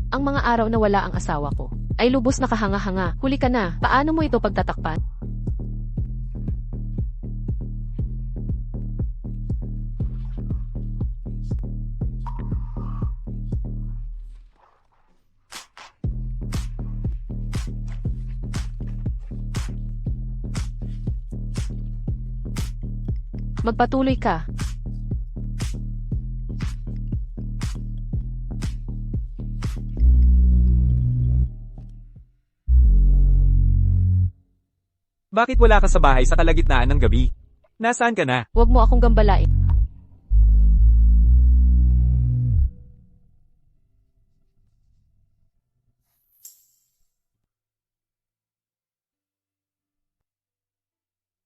Ang mga araw na wala ang asawa ko ay lubos na kahanga-hanga. Huli ka na. Paano mo ito pagtatakpan? Magpatuloy ka. Bakit wala ka sa bahay sa kalagitnaan ng gabi? Nasaan ka na? Huwag mo akong gambalain.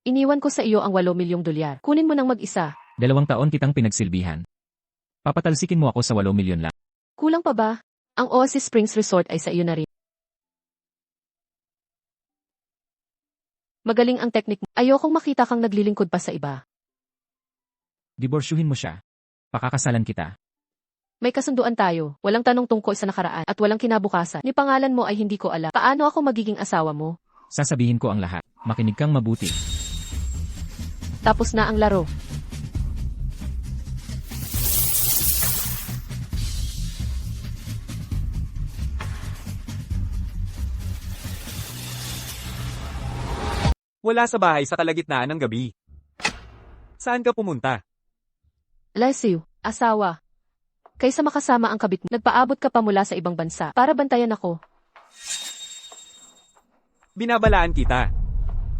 Iniwan ko sa iyo ang 8 milyong dolyar. Kunin mo nang mag-isa. 2 taon kitang pinagsilbihan. Papatalsikin mo ako sa 8 milyon lang. Kulang pa ba? Ang Oasis Springs Resort ay sa iyo na rin. Magaling ang teknik mo. Ayokong makita kang naglilingkod pa sa iba. Diborsyuhin mo siya. Pakakasalan kita. May kasunduan tayo. Walang tanong tungkol sa nakaraan at walang kinabukasan. Ni pangalan mo ay hindi ko alam. Paano ako magiging asawa mo? Sasabihin ko ang lahat. Makinig kang mabuti. Tapos na ang laro. Wala sa bahay sa kalagitnaan ng gabi. Saan ka pumunta? Leslie, asawa. Kaysa makasama ang kabit mo, nagpaabot ka pa mula sa ibang bansa para bantayan ako. Binabalaan kita.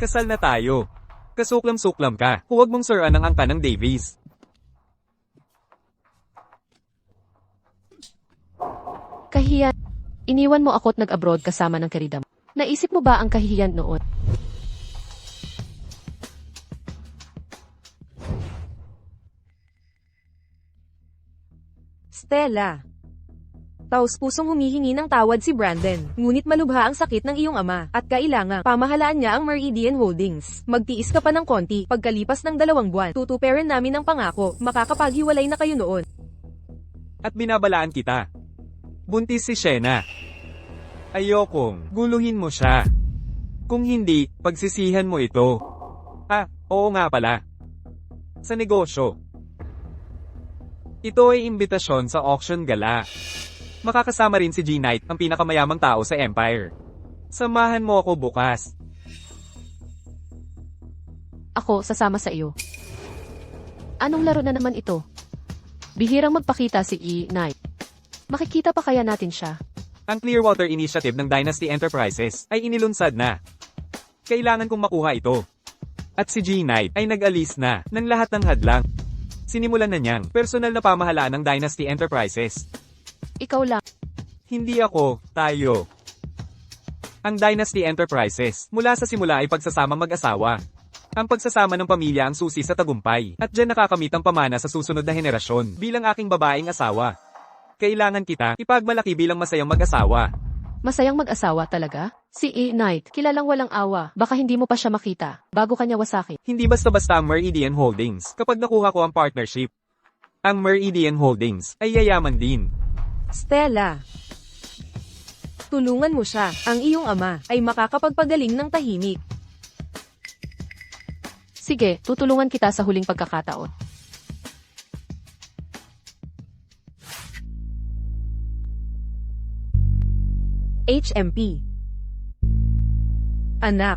Kasal na tayo. Kasuklam-suklam ka. Huwag mong suran ang angka ng Davies. Kahiyan. Iniwan mo ako at nag-abroad kasama ng kerida mo. Naisip mo ba ang kahihiyan noon? Stella. Taos-pusong humihingi ng tawad si Brandon, ngunit malubha ang sakit ng iyong ama, at kailangang pamahalaan niya ang Meridian Holdings. Magtiis ka pa ng konti, pagkalipas ng 2 buwan, tutuperin namin ang pangako, makakapaghiwalay na kayo noon. At binabalaan kita. Buntis si Shena. Ayokong guluhin mo siya. Kung hindi, pagsisihan mo ito. Oo nga pala. Sa negosyo. Ito ay imbitasyon sa auction gala. Makakasama rin si G-Knight, ang pinakamayamang tao sa Empire. Samahan mo ako bukas. Ako, sasama sa iyo. Anong laro na naman ito? Bihirang magpakita si E-Knight. Makikita pa kaya natin siya? Ang Clearwater Initiative ng Dynasty Enterprises ay inilunsad na. Kailangan kong makuha ito. At si G-Knight ay nag-alis na ng lahat ng hadlang. Sinimulan na niyang personal na pamahalaan ng Dynasty Enterprises. Ikaw lang. Hindi ako, tayo. Ang Dynasty Enterprises, mula sa simula ay pagsasama mag-asawa. Ang pagsasama ng pamilya ang susi sa tagumpay, at dyan nakakamit ang pamana sa susunod na henerasyon bilang aking babaeng asawa. Kailangan kita ipagmalaki bilang masayang mag-asawa. Masayang mag-asawa talaga? Si E-Knight, kilalang walang awa. Baka hindi mo pa siya makita, bago kanya wasakin. Hindi basta-basta ang Meridian Holdings kapag nakuha ko ang partnership. Ang Meridian Holdings ay yayaman din. Stella. Tulungan mo siya, ang iyong ama ay makakapagpagaling ng tahimik. Sige, tutulungan kita sa huling pagkakataon. HMP. Anak.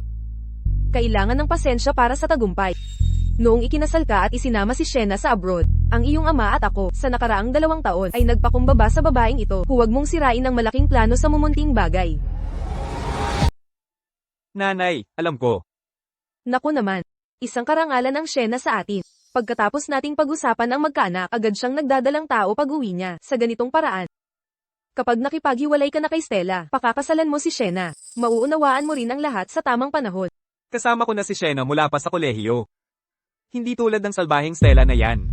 Kailangan ng pasensya para sa tagumpay. Noong ikinasal ka at isinama si Shena sa abroad, ang iyong ama at ako, sa nakaraang 2 taon, ay nagpakumbaba sa babaeng ito. Huwag mong sirain ang malaking plano sa mumunting bagay. Nanay, alam ko. Naku naman. Isang karangalan ang Shena sa atin. Pagkatapos nating pag-usapan ang magkaanak, agad siyang nagdadalang tao pag-uwi niya, sa ganitong paraan. Kapag nakipaghiwalay ka na kay Stella, pakakasalan mo si Shena. Mauunawaan mo rin ang lahat sa tamang panahon. Kasama ko na si Shena mula pa sa kolehiyo. Hindi tulad ng salbaheng Stella na yan.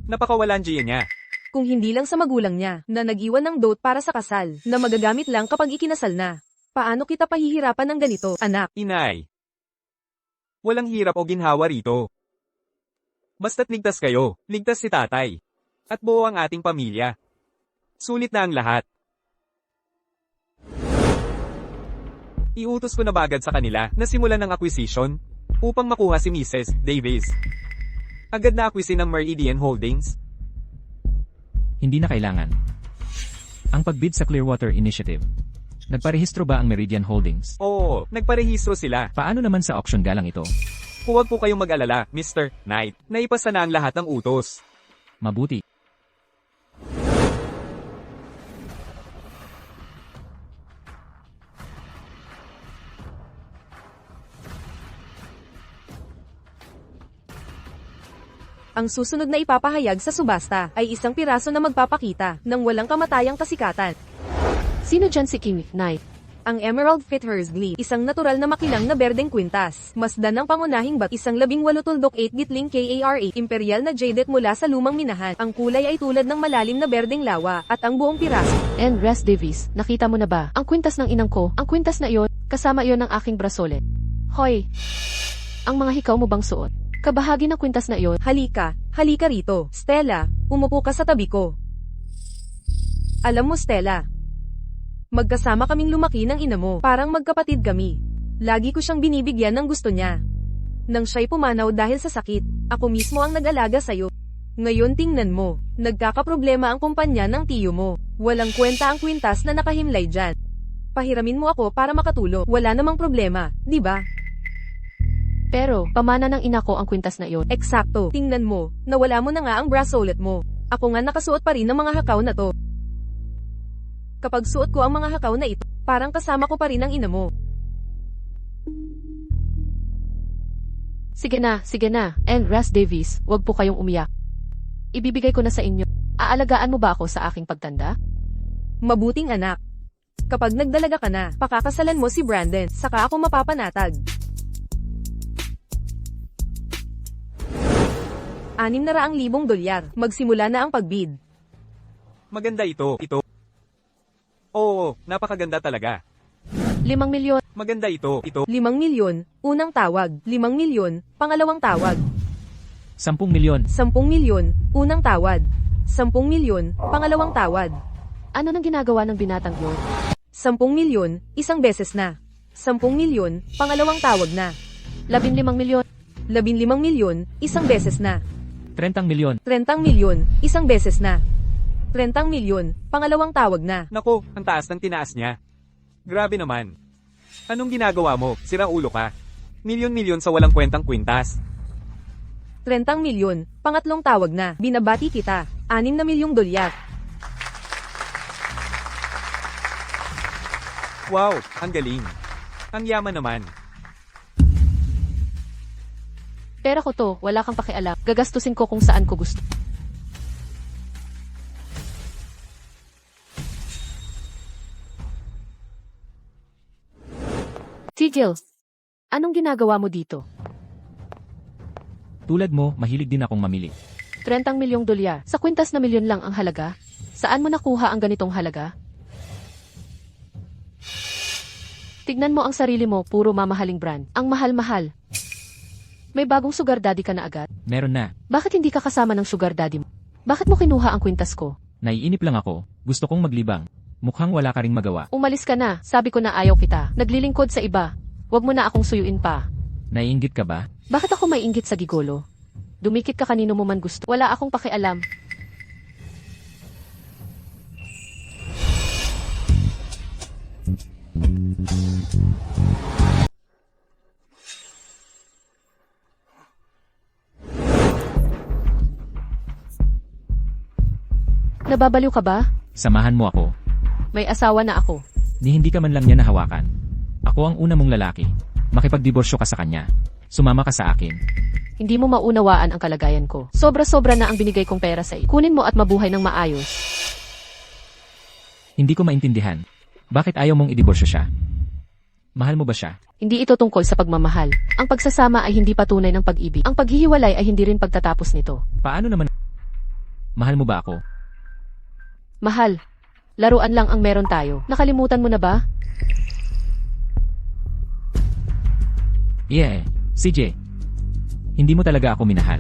Napakawalan niya. Kung hindi lang sa magulang niya, na nag-iwan ng dote para sa kasal, na magagamit lang kapag ikinasal na. Paano kita pahihirapan ng ganito, anak? Inay. Walang hirap o ginhawa rito. Basta't ligtas kayo, ligtas si tatay. At buo ang ating pamilya. Sulit na ang lahat. Iutos ko na ba agad sa kanila na simulan ng acquisition upang makuha si Mrs. Davis. Agad na acquisition ng Meridian Holdings. Hindi na kailangan. Ang pagbid sa Clearwater Initiative. Nagparehistro ba ang Meridian Holdings? Oo, nagparehistro sila. Paano naman sa auction galang ito? Huwag po kayong mag-alala, Mr. Knight. Naipasa na ang lahat ng utos. Mabuti. Ang susunod na ipapahayag sa subasta ay isang piraso na magpapakita ng walang kamatayang kasikatan. Sino dyan si King Knight? Ang Emerald Fithursley, isang natural na makilang na berdeng kwintas. Masdan ng pangunahing bat, isang 18-8 gitling KAR8, imperial na jaded mula sa lumang minahan. Ang kulay ay tulad ng malalim na berdeng lawa, at ang buong piraso. And Res Davis, nakita mo na ba? Ang kwintas ng inang ko, ang kwintas na iyon, kasama iyon ng aking brasolet. Hoy! Ang mga hikaw mo bang suot? Kabahagi ng kwintas na iyon. Halika rito. Stella, umupo ka sa tabi ko. Alam mo Stella, magkasama kaming lumaki ng ina mo, parang magkapatid kami. Lagi ko siyang binibigyan ng gusto niya. Nang siya'y pumanaw dahil sa sakit, ako mismo ang nag-alaga sa'yo. Ngayon tingnan mo, nagkakaproblema ang kumpanya ng tiyo mo. Walang kwenta ang kwintas na nakahimlay dyan. Pahiramin mo ako para makatulong. Wala namang problema, di ba? Pero, pamana ng ina ko ang kwintas na iyon. Eksakto. Tingnan mo, nawala mo na nga ang bracelet mo. Ako nga nakasuot pa rin ng mga hakaw na to. Kapag suot ko ang mga hakaw na ito, parang kasama ko pa rin ang ina mo. Sige na. And Res Davis, wag po kayong umiyak. Ibibigay ko na sa inyo. Aalagaan mo ba ako sa aking pagtanda? Mabuting anak. Kapag nagdalaga ka na, pakakasalan mo si Brandon, saka ako mapapanatag. 600,000 dolyar. Magsimula na ang pagbid. Maganda ito. Oo, napakaganda talaga. 5 milyon. Maganda ito. 5 milyon, unang tawag. 5 milyon, pangalawang tawag. 10 milyon. 10 milyon, unang tawad. 10 milyon, pangalawang tawad. Ano nang ginagawa ng binatang yun? 10 milyon, isang beses na. 10 milyon, pangalawang tawag na. 15 milyon. 15 milyon, isang beses na. 30 milyon. 30 milyon, isang beses na. 30 milyon, pangalawang tawag na. Nako, ang taas ng tinaas niya. Grabe naman. Anong ginagawa mo? Sirang ulo ka. Milyon-milyon sa walang kwentang kwintas. 30 milyon, pangatlong tawag na. Binabati kita. 6 na milyong dolyar. Wow, ang galing. Ang yaman naman. Pera ko to, wala kang pakialam. Gagastusin ko kung saan ko gusto. Tigil, anong ginagawa mo dito? Tulad mo, mahilig din akong mamili. 30 milyong dolyar. Sa kwintas na milyon lang ang halaga? Saan mo nakuha ang ganitong halaga? Tignan mo ang sarili mo, puro mamahaling brand. Ang mahal-mahal. May bagong sugar daddy ka na agad? Meron na. Bakit hindi ka kasama ng sugar daddy mo? Bakit mo kinuha ang kwintas ko? Naiinip lang ako. Gusto kong maglibang. Mukhang wala ka ring magawa. Umalis ka na. Sabi ko na ayaw kita. Naglilingkod sa iba. Huwag mo na akong suyuin pa. Naiinggit ka ba? Bakit ako maiinggit sa gigolo? Dumikit ka kanino mo man gusto. Wala akong pakialam. Nababaliw ka ba? Samahan mo ako. May asawa na ako. Ni hindi ka man lang niya nahawakan. Ako ang una mong lalaki. Makipagdiborsyo ka sa kanya. Sumama ka sa akin. Hindi mo maunawaan ang kalagayan ko. Sobra-sobra na ang binigay kong pera sa iyo. Kunin mo at mabuhay ng maayos. Hindi ko maintindihan. Bakit ayaw mong idiborsyo siya? Mahal mo ba siya? Hindi ito tungkol sa pagmamahal. Ang pagsasama ay hindi patunay ng pag-ibig. Ang paghihiwalay ay hindi rin pagtatapos nito. Paano naman? Mahal mo ba ako? Mahal. Laruan lang ang meron tayo. Nakalimutan mo na ba? Yeah, CJ. Hindi mo talaga ako minahal.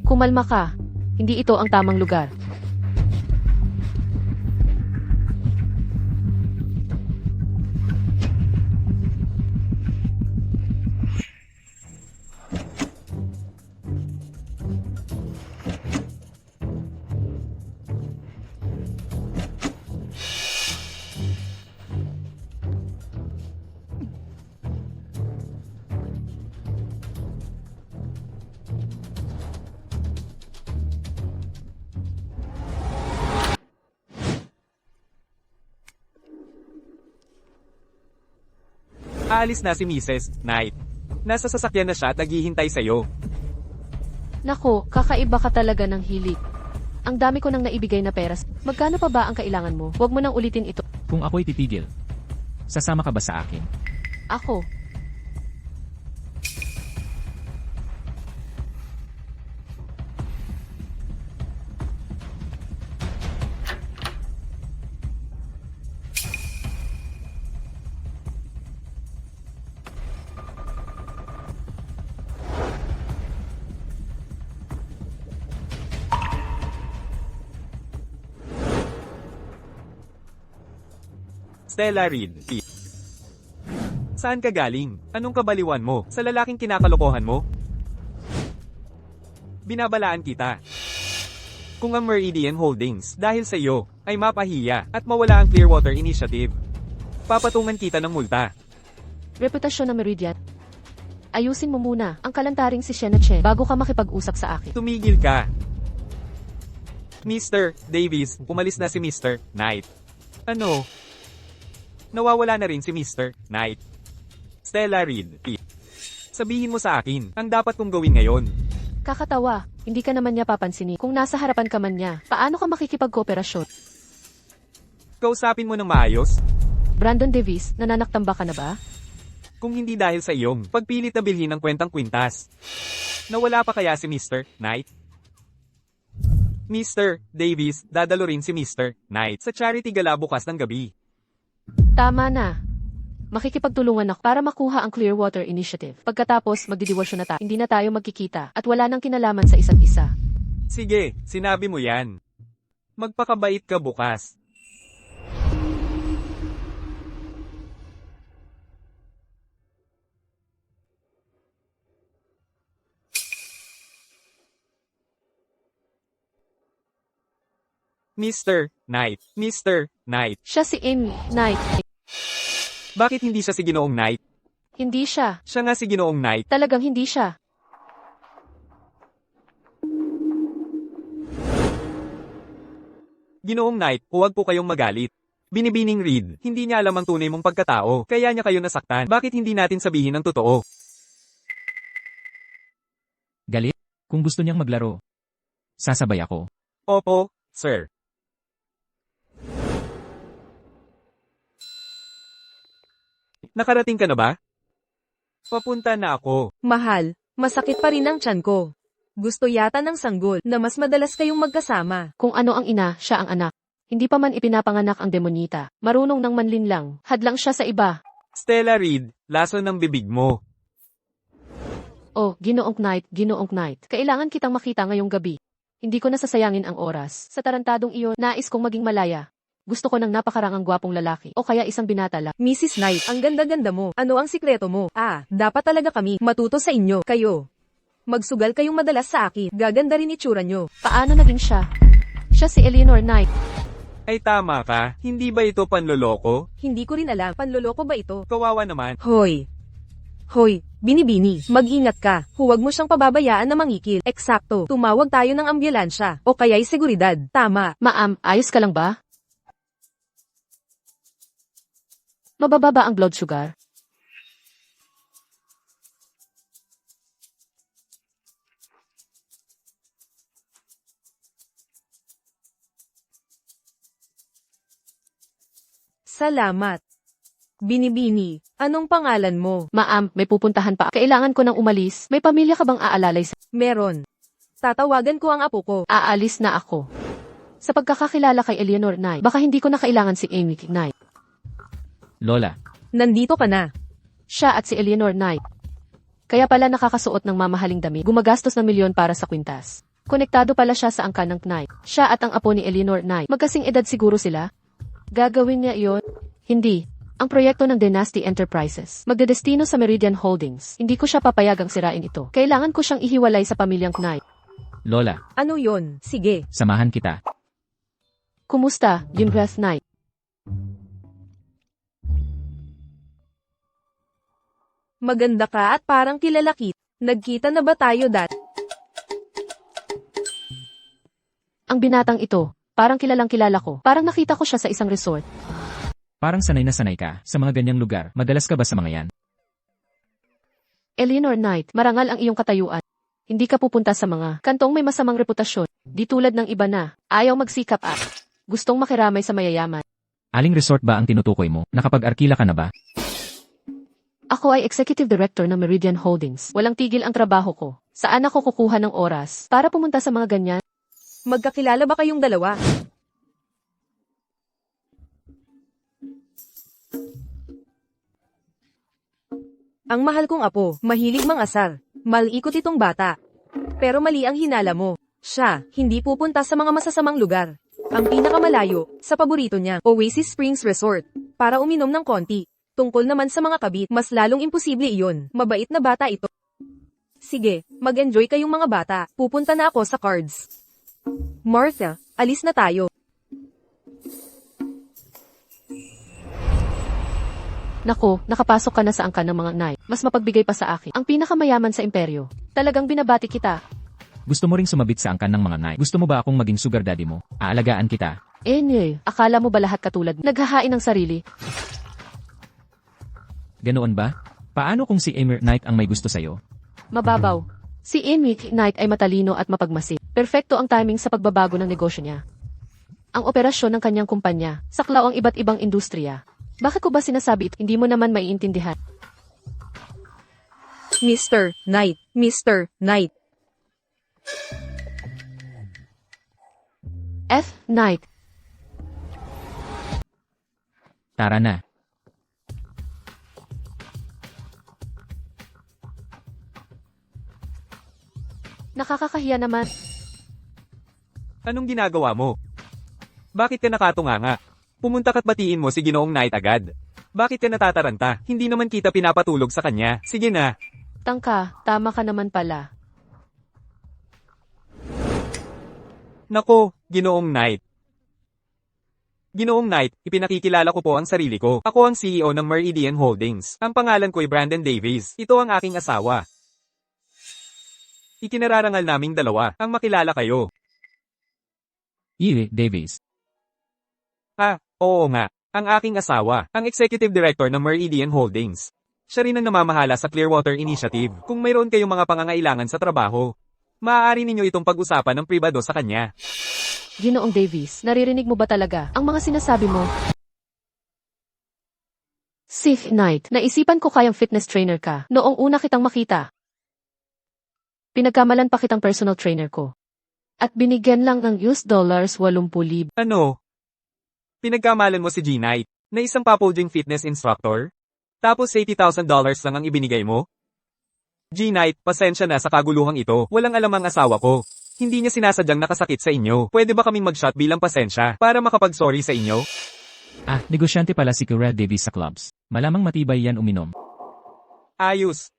Kumalma ka. Hindi ito ang tamang lugar. Aalis na si Mrs. Knight. Nasa sasakyan na siya at naghihintay sa'yo. Nako, kakaiba ka talaga ng hilig. Ang dami ko nang naibigay na peras. Magkano pa ba ang kailangan mo? Huwag mo nang ulitin ito. Kung ako'y titigil, sasama ka ba sa akin? Ako. Stella Reed. Saan ka galing? Anong kabaliwan mo? Sa lalaking kinakalokohan mo? Binabalaan kita. Kung ang Meridian Holdings, dahil sa iyo, ay mapahiya at mawala ang Clearwater Initiative, papatungan kita ng multa. Reputasyon ng Meridian. Ayusin mo muna ang kalantaring si Sienna Che bago ka makipag-usap sa akin. Tumigil ka. Mr. Davis, umalis na si Mr. Knight. Ano? Nawawala na rin si Mr. Knight. Stella Reed. Sabihin mo sa akin, ang dapat kong gawin ngayon. Kakatawa, hindi ka naman niya papansinin. Kung nasa harapan ka man niya, paano ka makikipagkooperasyon? Kausapin mo ng maayos. Brandon Davis, nananaktamba ka na ba? Kung hindi dahil sa iyong pagpilit na bilhin ng kwentang kwintas. Nawala pa kaya si Mr. Knight? Mr. Davis, dadalo rin si Mr. Knight sa charity gala bukas ng gabi. Tama na. Makikipagtulungan ako para makuha ang Clearwater Initiative. Pagkatapos, magdidiworsyon na tayo. Hindi na tayo magkikita at wala nang kinalaman sa isa't isa. Sige, sinabi mo yan. Magpakabait ka bukas. Mr. Knight. Mr. Knight. Siya si Amy Knight. Bakit hindi siya si Ginoong Knight? Hindi siya. Siya nga si Ginoong Knight. Talagang hindi siya. Ginoong Knight, huwag po kayong magalit. Binibining Reed, hindi niya alam ang tunay mong pagkatao, kaya niya kayo nasaktan. Bakit hindi natin sabihin ang totoo? Galit? Kung gusto niyang maglaro, sasabay ako. Opo, sir. Nakarating ka na ba? Papunta na ako. Mahal, masakit pa rin ang tiyan ko. Gusto yata ng sanggol na mas madalas kayong magkasama. Kung ano ang ina, siya ang anak. Hindi pa man ipinapanganak ang demonita. Marunong ng manlinlang. Hadlang siya sa iba. Stella Reed, laso ng bibig mo. Oh, Ginoong Knight. Kailangan kitang makita ngayong gabi. Hindi ko nasasayangin ang oras. Sa tarantadong iyon, nais kong maging malaya. Gusto ko ng napakarangang gwapong lalaki o kaya isang binatala. Mrs. Knight, ang ganda-ganda mo. Ano ang sikreto mo? Dapat talaga kami matuto sa inyo. Kayo. Magsugal kayong madalas sa akin. Gaganda rin itsura nyo. Paano naging siya? Siya si Eleanor Knight. Ay tama ka, hindi ba ito panloloko? Hindi ko rin alam. Panloloko ba ito? Kawawa naman. Hoy, Binibini, mag-ingat ka. Huwag mo siyang pababayaan na mangikil. Eksakto, tumawag tayo ng ambulansya. O kaya'y seguridad. Tama. Ma'am, ayos ka lang ba? Mababa ba ang blood sugar? Salamat. Binibini, anong pangalan mo? Ma'am, may pupuntahan pa. Kailangan ko nang umalis. May pamilya ka bang aalalay sa... Meron. Tatawagan ko ang apo ko. Aalis na ako. Sa pagkakakilala kay Eleanor Knight, baka hindi ko na kailangan si Amy Knight. Lola, Nandito ka na. Siya at si Eleanor Knight. Kaya pala nakakasuot ng mamahaling damit. Gumagastos ng milyon para sa kwintas. Konektado pala siya sa angkan ng Knight. Siya at ang apo ni Eleanor Knight. Magkasing edad siguro sila? Gagawin niya iyon? Hindi. Ang proyekto ng Dynasty Enterprises. Magdedestino sa Meridian Holdings. Hindi ko siya papayagang sirain ito. Kailangan ko siyang ihiwalay sa pamilyang Knight. Lola, Ano yon? Sige. samahan kita. Kumusta, Jungrath Knight? Maganda ka at parang kilala kita. Nagkita na ba tayo Ang binatang ito, parang kilalang kilala ko. Parang nakita ko siya sa isang resort. Parang sanay na sanay ka sa mga ganyang lugar. Madalas ka ba sa mga yan? Eleanor Knight, marangal ang iyong katayuan. Hindi ka pupunta sa mga kantong may masamang reputasyon. Di tulad ng iba na ayaw magsikap at gustong makiramay sa mayayaman. Aling resort ba ang tinutukoy mo? Nakapag-arkila ka na ba? Ako ay Executive Director ng Meridian Holdings. Walang tigil ang trabaho ko. Saan ako kukuha ng oras para pumunta sa mga ganyan? Magkakilala ba kayong dalawa? Ang mahal kong apo, mahilig mangasar. Malikot itong bata. Pero mali ang hinala mo. Siya, hindi pupunta sa mga masasamang lugar. Ang pinakamalayo, sa paborito niya, Oasis Springs Resort. Para uminom ng konti. Tungkol naman sa mga kabit, mas lalong imposible iyon. Mabait na bata ito. Sige, mag-enjoy kayong mga bata. Pupunta na ako sa cards. Martha, alis na tayo. Nako, nakapasok ka na sa angkan ng mga Knight. Mas mapagbigay pa sa akin. Ang pinakamayaman sa imperyo. Talagang binabati kita. Gusto mo ring sumabit sa angkan ng mga Knight? Gusto mo ba akong maging sugar daddy mo? Aalagaan kita. Akala mo ba lahat katulad? Naghahain ng sarili? Ganoon ba? Paano kung si Emir Knight ang may gusto sa'yo? Mababaw. Si Enrique Knight ay matalino at mapagmasid. Perfecto ang timing sa pagbabago ng negosyo niya. Ang operasyon ng kanyang kumpanya, saklaw ang iba't ibang industriya. Bakit ko ba sinasabi ito? Hindi mo naman maiintindihan. Mr. Knight, Mr. Knight. F. Knight. Tara na. Nakakakahiya naman. Anong ginagawa mo? Bakit ka nakatunganga? Pumunta ka't batiin mo si Ginoong Knight agad. Bakit ka natataranta? Hindi naman kita pinapatulog sa kanya. Sige na. Tangka, tama ka naman pala. Nako, Ginoong Knight. Ginoong Knight, ipinakikilala ko po ang sarili ko. Ako ang CEO ng Meridian Holdings. Ang pangalan ko ay Brandon Davies. Ito ang aking asawa. Ikinararangal naming dalawa ang makilala kayo. Davies. Oo nga. Ang aking asawa, ang Executive Director ng Meridian Holdings. Siya rin ang namamahala sa Clearwater Initiative. Kung mayroon kayong mga pangangailangan sa trabaho, maaari ninyo itong pag-usapan ng pribado sa kanya. Ginoong Davies, naririnig mo ba talaga ang mga sinasabi mo? Sith Knight, naisipan ko kayang fitness trainer ka noong una kitang makita. Pinagkamalan pa kitang personal trainer ko. At binigyan lang ng $80,000. Ano? Pinagkamalan mo si G. Knight, na isang papuljing fitness instructor? Tapos $80,000 lang ang ibinigay mo? G. Knight, pasensya na sa kaguluhang ito. Walang alam ang asawa ko. Hindi niya sinasadyang nakasakit sa inyo. Pwede ba kaming mag-shot bilang pasensya para makapag-sorry sa inyo? Negosyante pala si Kira Davies sa clubs. Malamang matibay yan uminom. Ayos.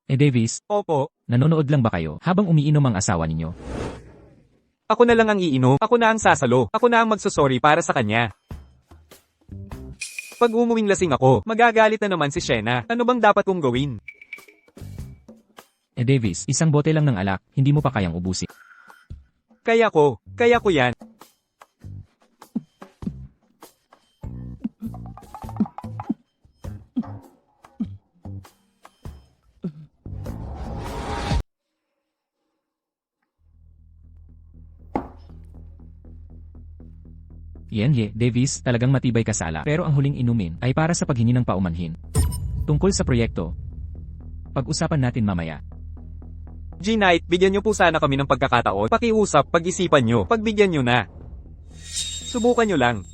Davies, Opo, nanonood lang ba kayo habang umiinom ang asawa ninyo? ako na lang ang iinom. Ako na ang sasalo. Ako na ang magsusorry para sa kanya. Pag umuwing lasing ako, magagalit na naman si Shena. Ano bang dapat kong gawin? Davies, isang bote lang ng alak, hindi mo pa kayang ubusin. Kaya ko yan. Davies, talagang matibay ka sa alak. Pero ang huling inumin ay para sa paghingi ng paumanhin. Tungkol sa proyekto, pag-usapan natin mamaya. G. Knight, bigyan niyo po sana kami ng pagkakataon. Pakiusap, pag-isipan niyo, pagbigyan niyo na. Subukan niyo lang.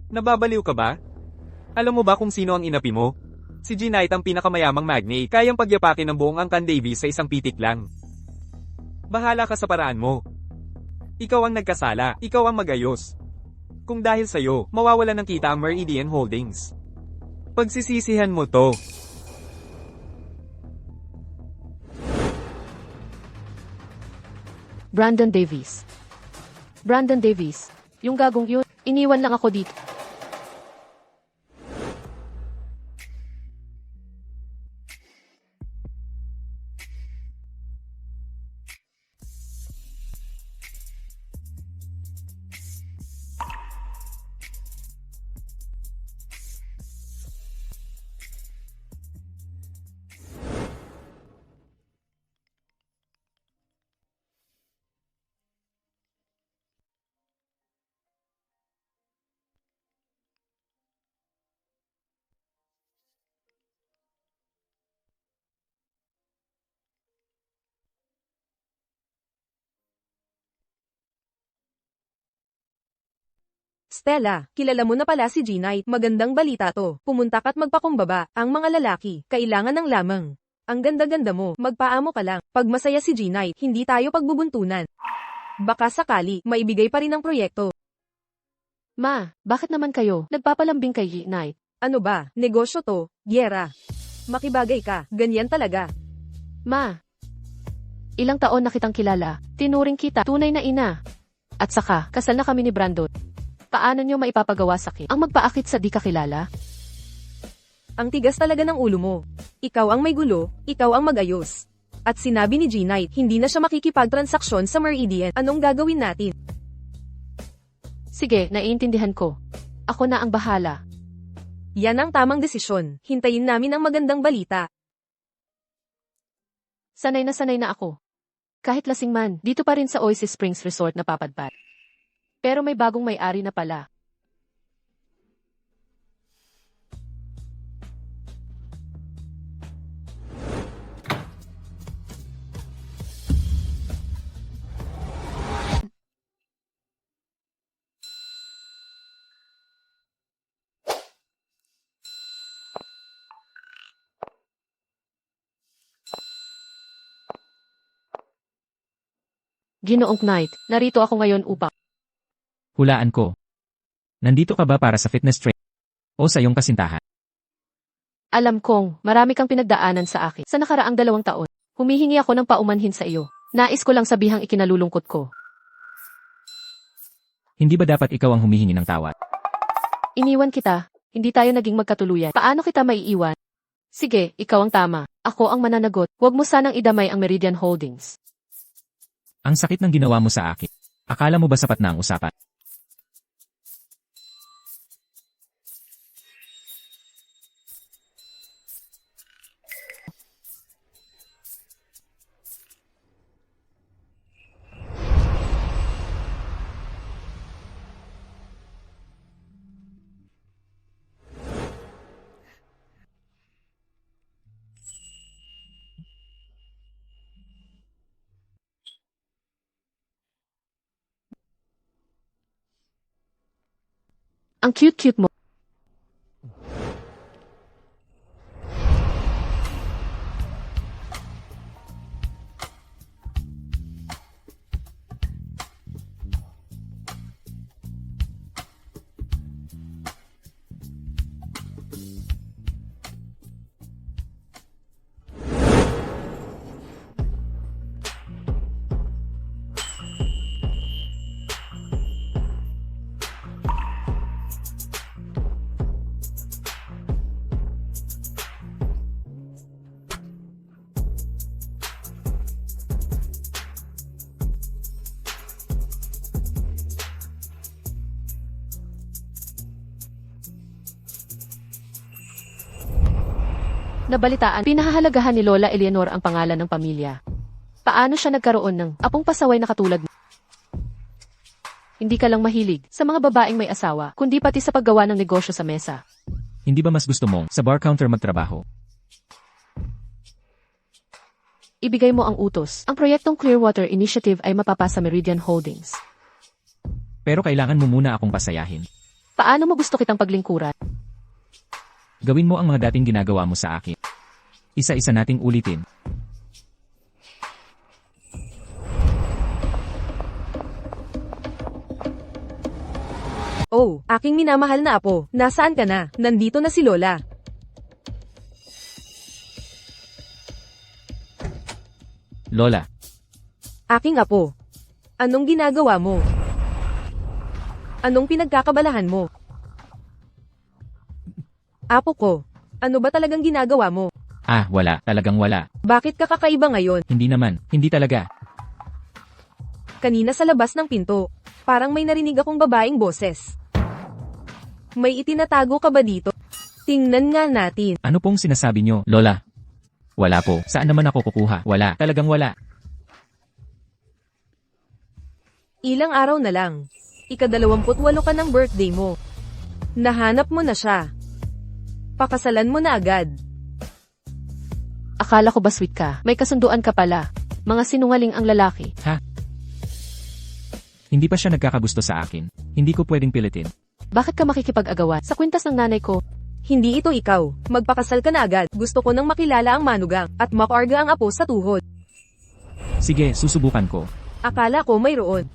Nababaliw ka ba? Alam mo ba kung sino ang inapi mo? Si G. Knight ang pinakamayamang magnate, kayang pagyapakin ng buong angkan Davies sa isang pitik lang. Bahala ka sa paraan mo. Ikaw ang nagkasala, ikaw ang magayos. Kung dahil sa'yo, mawawalan ng kita ang Meridian Holdings. Pagsisisihan mo to. Brandon Davies. Brandon Davies, yung gagong yun, iniwan lang ako dito. Stella, kilala mo na pala si G-Knight. Magandang balita to. Pumunta ka't magpakumbaba. Ang mga lalaki, kailangan ng lamang. Ang ganda-ganda mo, magpaamo ka lang. Pag masaya si G-Knight, hindi tayo pagbubuntunan. Baka sakali, maibigay pa rin ang proyekto. Ma, bakit naman kayo nagpapalambing kay G-Knight? Ano ba, negosyo to, gyera. Makibagay ka, ganyan talaga. Ma, ilang taon na kitang kilala, tinuring kita, tunay na ina. At saka, kasal na kami ni Brandon. Paano nyo maipapagawa sa akin ang magpaakit sa di kakilala? Ang tigas talaga ng ulo mo. Ikaw ang may gulo, ikaw ang mag-ayos. At sinabi ni G-Knight, hindi na siya makikipagtransaksyon sa Meridian. Anong gagawin natin? Sige, naiintindihan ko. Ako na ang bahala. Yan ang tamang desisyon. Hintayin namin ang magandang balita. Sanay na ako. Kahit lasing man, dito pa rin sa Oasis Springs Resort na papadpad. Pero may bagong may-ari na pala. Ginoong Knight, narito ako ngayon upang Hulaan ko. Nandito ka ba para sa fitness training? O sa iyong kasintahan? alam kong marami kang pinagdaanan sa akin sa nakaraang 2 taon. Humihingi ako ng paumanhin sa iyo. Nais ko lang sabihang ikinalulungkot ko. Hindi ba dapat ikaw ang humihingi ng tawad? Iniwan kita, hindi tayo naging magkatuluyan. Paano kita maiiwan? Sige, ikaw ang tama. Ako ang mananagot. Huwag mo sanang idamay ang Meridian Holdings. Ang sakit ng ginawa mo sa akin. Akala mo ba sapat na ang usapan? Ang cute-cute mo. Nabalitaan, pinahahalagahan ni Lola Eleanor ang pangalan ng pamilya. Paano siya nagkaroon ng apong pasaway na katulad mo? Hindi ka lang mahilig sa mga babaeng may asawa, kundi pati sa paggawa ng negosyo sa mesa. Hindi ba mas gusto mong sa bar counter magtrabaho? Ibigay mo ang utos. Ang proyektong Clearwater Initiative ay mapapasa Meridian Holdings. Pero kailangan mo muna akong pasayahin. Paano mo gusto kitang paglingkuran? Gawin mo ang mga dating ginagawa mo sa akin. Isa-isa nating ulitin. Oh, aking minamahal na apo, nasaan ka na? Nandito na si Lola. Lola, Aking apo. Anong ginagawa mo? Anong pinagkakabalahan mo? Apo ko, ano ba talagang ginagawa mo? wala, talagang wala. Bakit ka kakaiba ngayon? Hindi naman, hindi talaga. Kanina sa labas ng pinto, parang may narinig akong babaeng boses. May itinatago ka ba dito? Tingnan nga natin. Ano pong sinasabi nyo, Lola? Wala po. Saan naman ako kukuha? Wala, talagang wala. Ilang araw na lang. Ika-28 ka ng birthday mo. Nahanap mo na siya. Pakasalan mo na agad. Akala ko ba sweet ka? May kasunduan ka pala. Mga sinungaling ang lalaki. Hindi pa siya nagkakagusto sa akin. Hindi ko pwedeng pilitin. Bakit ka makikipag-agawan sa kwintas ng nanay ko? Hindi ito ikaw. Magpakasal ka na agad. Gusto ko nang makilala ang manugang at makarga ang apo sa tuhod. Sige, susubukan ko. Akala ko mayroon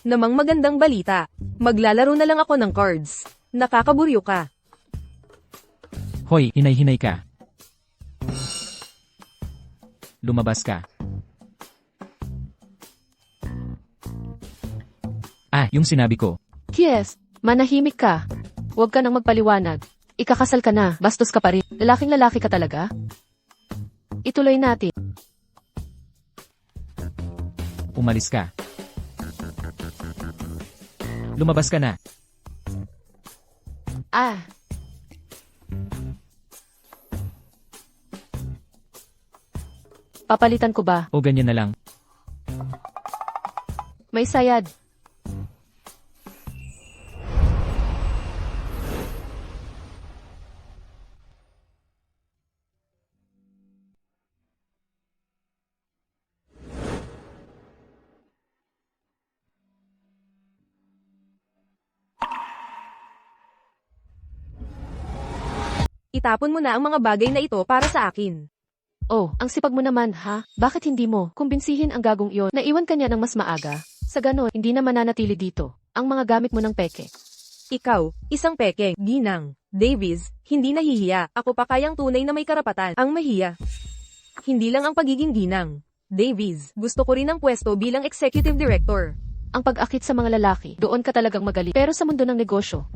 namang magandang balita. Maglalaro na lang ako ng cards. Nakakaburyo ka. Hoy, hinay-hinay ka. Lumabas ka. Ah, yung sinabi ko. Yes, manahimik ka. Huwag ka nang magpaliwanag. Ikakasal ka na, bastos ka pa rin. Lalaking lalaki ka talaga? Ituloy natin. Umalis ka. Lumabas ka na. Ah, papalitan ko ba? O ganyan na lang. May sayad. Itapon mo na ang mga bagay na ito para sa akin. Oh, ang sipag mo naman, ha? Bakit hindi mo kumbinsihin ang gagong iyon na iwan kanya ng mas maaga? Sa ganon, hindi na mananatili dito ang mga gamit mo ng peke. Ikaw, isang peke, ginang. Davies, hindi nahihiya. Ako pa kayang tunay na may karapatan. Ang mahiya. Hindi lang ang pagiging ginang. Davies, gusto ko rin ang pwesto bilang executive director. Ang pag-akit sa mga lalaki, doon ka talagang magaling. Pero sa mundo ng negosyo,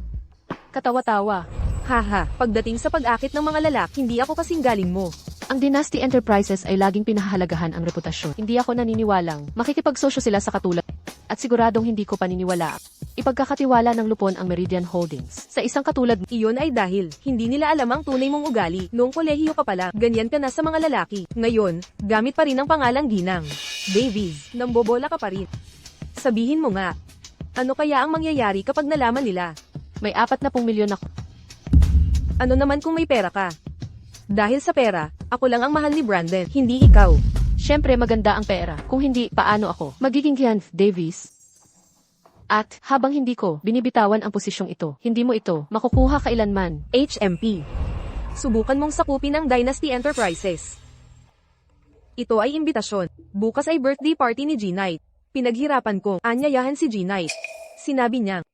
katawa-tawa. Haha, pagdating sa pag-akit ng mga lalaki, hindi ako kasing galing mo. Ang Dynasty Enterprises ay laging pinahahalagahan ang reputasyon. Hindi ako naniniwalang makikipagsosyo sila sa katulad. At siguradong hindi ko paniniwala. Ipagkakatiwala ng lupon ang Meridian Holdings sa isang katulad. Iyon ay dahil hindi nila alam ang tunay mong ugali. Noong kolehiyo ka pala, ganyan ka na sa mga lalaki. Ngayon, gamit pa rin ang pangalang ginang. Davies, nambobola ka pa rin. Sabihin mo nga, ano kaya ang mangyayari kapag nalaman nila? May 40 milyon ako. Ano naman kung may pera ka? Dahil sa pera, ako lang ang mahal ni Brandon, hindi ikaw. Siyempre maganda ang pera. Kung hindi, paano ako? Magiging Gianf Davies. At, habang hindi ko binibitawan ang posisyong ito, hindi mo ito makukuha kailanman. HMP. Subukan mong sakupin ang Dynasty Enterprises. Ito ay imbitasyon. Bukas ay birthday party ni G-Knight. Pinaghirapan ko, anyayahan si G-Knight. Sinabi niya,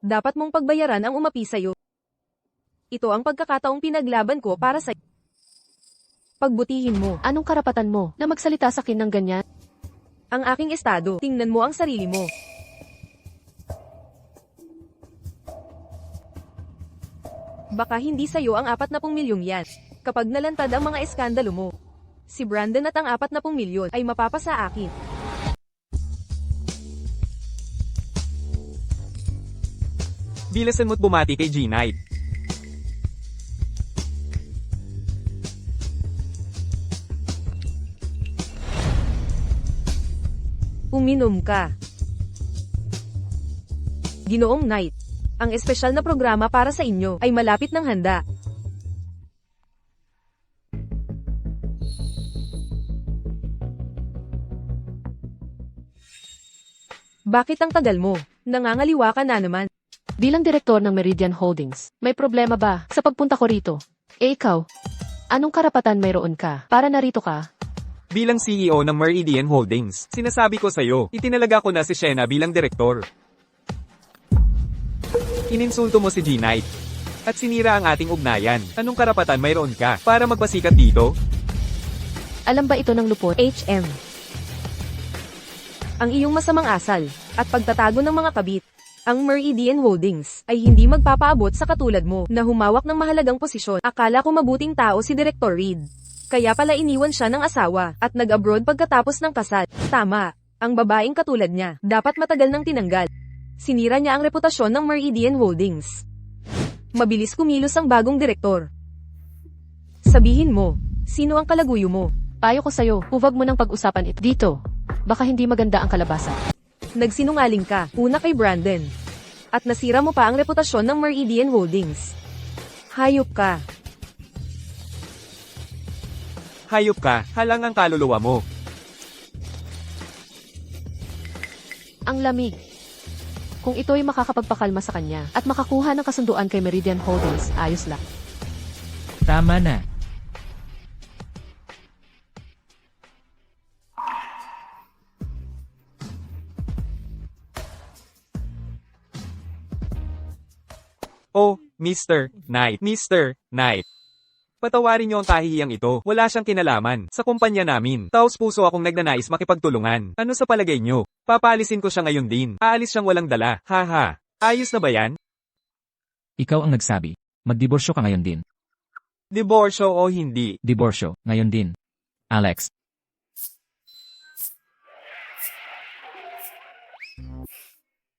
dapat mong pagbayaran ang umapi sa'yo. Ito ang pagkakataong pinaglaban ko para sa pagbutihin mo. Anong karapatan mo na magsalita sa akin ng ganyan? Ang aking estado, tingnan mo ang sarili mo. Baka hindi sa'yo ang 40 milyong yan. Kapag nalantad ang mga eskandalo mo, si Brandon at ang 40 milyon ay mapapasa akin. Bilasan mo't bumati kay G-Knight. Uminom ka. Ginoong Knight, ang espesyal na programa para sa inyo ay malapit ng handa. Bakit ang tagal mo? Nangangaliwa ka na naman. Bilang direktor ng Meridian Holdings, may problema ba sa pagpunta ko rito? Ikaw, anong karapatan mayroon ka para narito ka? Bilang CEO ng Meridian Holdings, sinasabi ko sa'yo, itinalaga ko na si Shena bilang direktor. Ininsulto mo si G-Knight. At sinira ang ating ugnayan. Anong karapatan mayroon ka para magpasikat dito? Alam ba ito ng lupon? HM. Ang iyong masamang asal, at pagtatago ng mga kabit. Ang Meridian Holdings ay hindi magpapaabot sa katulad mo na humawak ng mahalagang posisyon. Akala ko mabuting tao si Director Reed. Kaya pala iniwan siya ng asawa at nag-abroad pagkatapos ng kasal. Tama, ang babaeng katulad niya dapat matagal nang tinanggal. Sinira niya ang reputasyon ng Meridian Holdings. Mabilis kumilos ang bagong direktor. Sabihin mo, sino ang kalaguyo mo? Payo ko sa'yo, huwag mo nang pag-usapan ito dito. Baka hindi maganda ang kalabasan. Nagsinungaling ka, una kay Brandon. At nasira mo pa ang reputasyon ng Meridian Holdings. Hayop ka. Hayop ka, halang ang kaluluwa mo. Ang lamig. Kung ito'y makakapagpakalma sa kanya at makakuha ng kasunduan kay Meridian Holdings, ayos lang. Tama na. Oh, Mr. Knight. Mr. Knight. Patawarin niyo ang kahihiyang ito. Wala siyang kinalaman sa kumpanya namin. Taos puso akong nagnanais makipagtulungan. Ano sa palagay niyo? Papaalisin ko siya ngayon din. Aalis siyang walang dala. Haha. Ayos na ba yan? Ikaw ang nagsabi. Magdiborsyo ka ngayon din. Diborsyo o hindi? Diborsyo, ngayon din. Alex.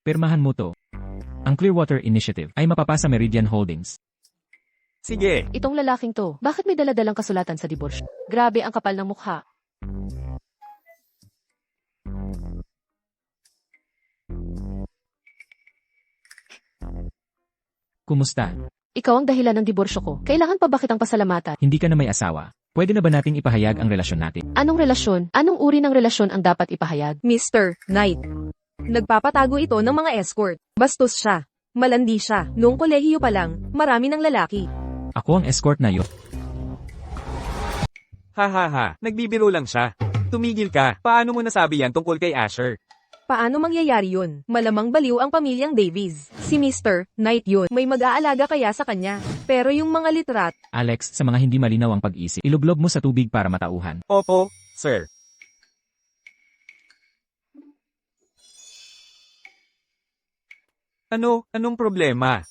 Pirmahan mo to. Ang Clearwater Initiative ay mapapasa Meridian Holdings. Sige. Itong lalaking to, bakit may daladalang kasulatan sa diborsyo? Grabe ang kapal ng mukha. Kumusta? Ikaw ang dahilan ng diborsyo ko. Kailangan pa ba kitang pasalamatan? Hindi ka na may asawa. Pwede na ba nating ipahayag ang relasyon natin? Anong relasyon? Anong uri ng relasyon ang dapat ipahayag? Mr. Knight. Nagpapatago ito ng mga escort. Bastos siya. Malandi siya. Noong kolehiyo pa lang, marami ng lalaki. Ako ang escort na yun. Hahaha. Nagbibiro lang siya. Tumigil ka. Paano mo nasabi yan tungkol kay Asher? Paano mangyayari yun? Malamang baliw ang pamilyang Davies. Si Mr. Knight yun. May mag-aalaga kaya sa kanya. Pero yung mga litrat, Alex, sa mga hindi malinaw ang pag-isip, ilublob mo sa tubig para matauhan. Opo, sir. Anong problema?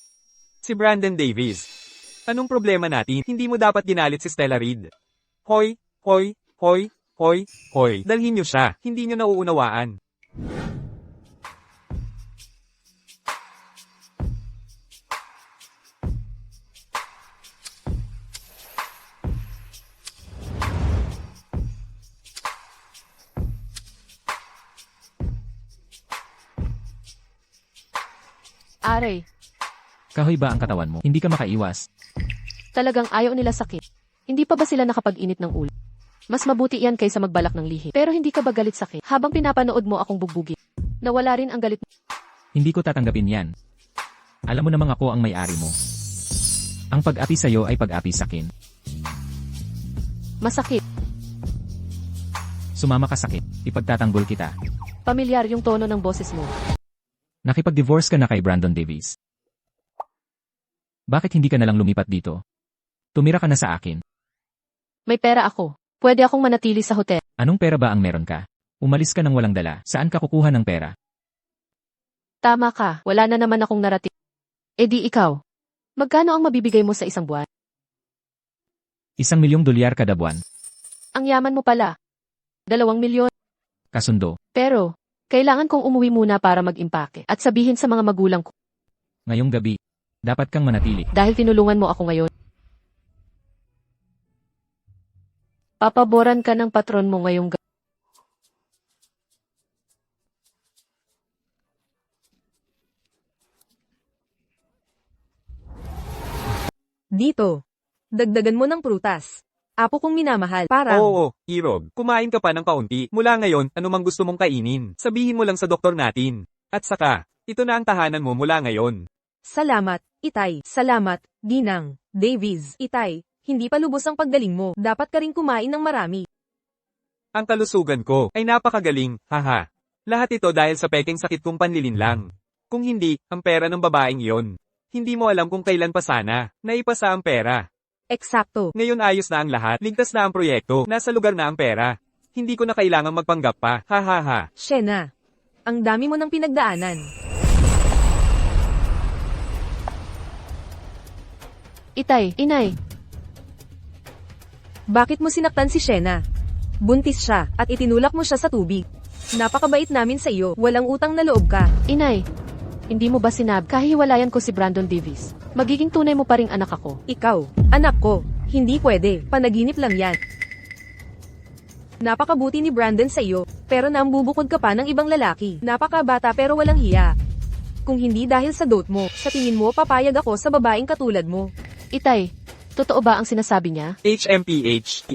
Si Brandon Davies. Anong problema natin? Hindi mo dapat ginalit si Stella Reed. Hoy, hoy, hoy, hoy, hoy. Dalhin niyo siya. Hindi niyo nauunawaan. Aray, Kahoy ba ang katawan mo? Hindi ka makaiwas. talagang ayaw nila sakit. Hindi pa ba sila nakapag-init ng ulo? Mas mabuti yan kaysa magbalak ng lihim. Pero hindi ka ba galit sakit habang pinapanood mo akong bugbugin? Nawala rin ang galit mo. Hindi ko tatanggapin yan. Alam mo namang ako ang may-ari mo. Ang pag-api sa'yo ay pag-api sakin. Masakit. Sumama ka sakit. Ipagtatanggol kita. Pamilyar yung tono ng boses mo. Nakipag-divorce ka na kay Brandon Davies. Bakit hindi ka nalang lumipat dito? Tumira ka na sa akin. May pera ako. Pwede akong manatili sa hotel. Anong pera ba ang meron ka? Umalis ka ng walang dala. Saan ka kukuha ng pera? Tama ka, wala na naman akong narating. E di ikaw. Magkano ang mabibigay mo sa isang buwan? $1 milyong kada buwan. Ang yaman mo pala. 2 milyon. Kasundo. Pero, kailangan kong umuwi muna para mag-impake at sabihin sa mga magulang ko Ngayong gabi. Dapat kang manatili. dahil tinulungan mo ako ngayon. Papaboran ka ng patron mo ngayong gabi. dito. Dagdagan mo ng prutas. Apo kong minamahal. Parang, Oo, Irog. Kumain ka pa ng kaunti. Mula ngayon, anumang gusto mong kainin. Sabihin mo lang sa doktor natin. At saka, ito na ang tahanan mo mula ngayon. salamat, Itay. Salamat, Ginang. Davies. Itay, hindi pa lubos ang paggaling mo. Dapat ka rin kumain ng marami. Ang kalusugan ko ay napakagaling, haha. Lahat ito dahil sa peking sakit kong panlilin lang. Kung hindi, ang pera ng babaeng iyon. Hindi mo alam kung kailan pa sana, naipasa ang pera. Eksakto. Ngayon ayos na ang lahat, ligtas na ang proyekto, nasa lugar na ang pera. Hindi ko na kailangang magpanggap pa, hahaha. Shena. Ang dami mo ng pinagdaanan. Itay, inay, Bakit mo sinaktan si Shena? Buntis siya, at itinulak mo siya sa tubig. Napakabait namin sa iyo, walang utang na loob ka. inay. Hindi mo ba sinab kahiwalayan ko si Brandon Davies? Magiging tunay mo pa ring anak ako. Ikaw, anak ko, hindi pwede, panaginip lang yan. Napakabuti ni Brandon sa iyo, pero nambubukod ka pa ng ibang lalaki. Napakabata pero walang hiya. Kung hindi dahil sa dote mo, sa tingin mo papayag ako sa babaeng katulad mo. Itay, totoo ba ang sinasabi niya? HMPH.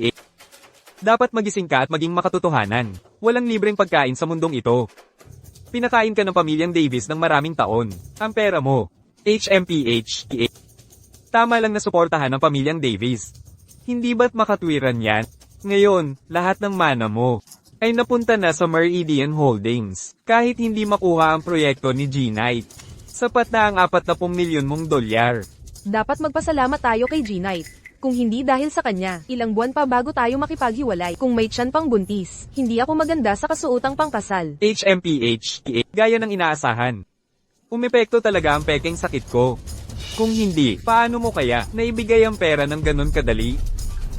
Dapat magising ka at maging makatotohanan. Walang libreng pagkain sa mundong ito. Pinakain ka ng pamilyang Davis ng maraming taon. Ang pera mo. HMPH. Tama lang na suportahan ng pamilyang Davis. Hindi ba't makatwiran yan? Ngayon, lahat ng mana mo ay napunta na sa Meridian Holdings. Kahit hindi makuha ang proyekto ni G-Knight. Sapat na ang 40 milyon mong dolyar. Dapat magpasalamat tayo kay G-Knight. Kung hindi dahil sa kanya, ilang buwan pa bago tayo makipaghiwalay. Kung may tiyan pang buntis, hindi ako maganda sa kasuotang pangkasal. HMPH. Gaya ng inaasahan. Umepekto talaga ang pekeng sakit ko. Kung hindi, paano mo kaya naibigay ang pera ng ganun kadali?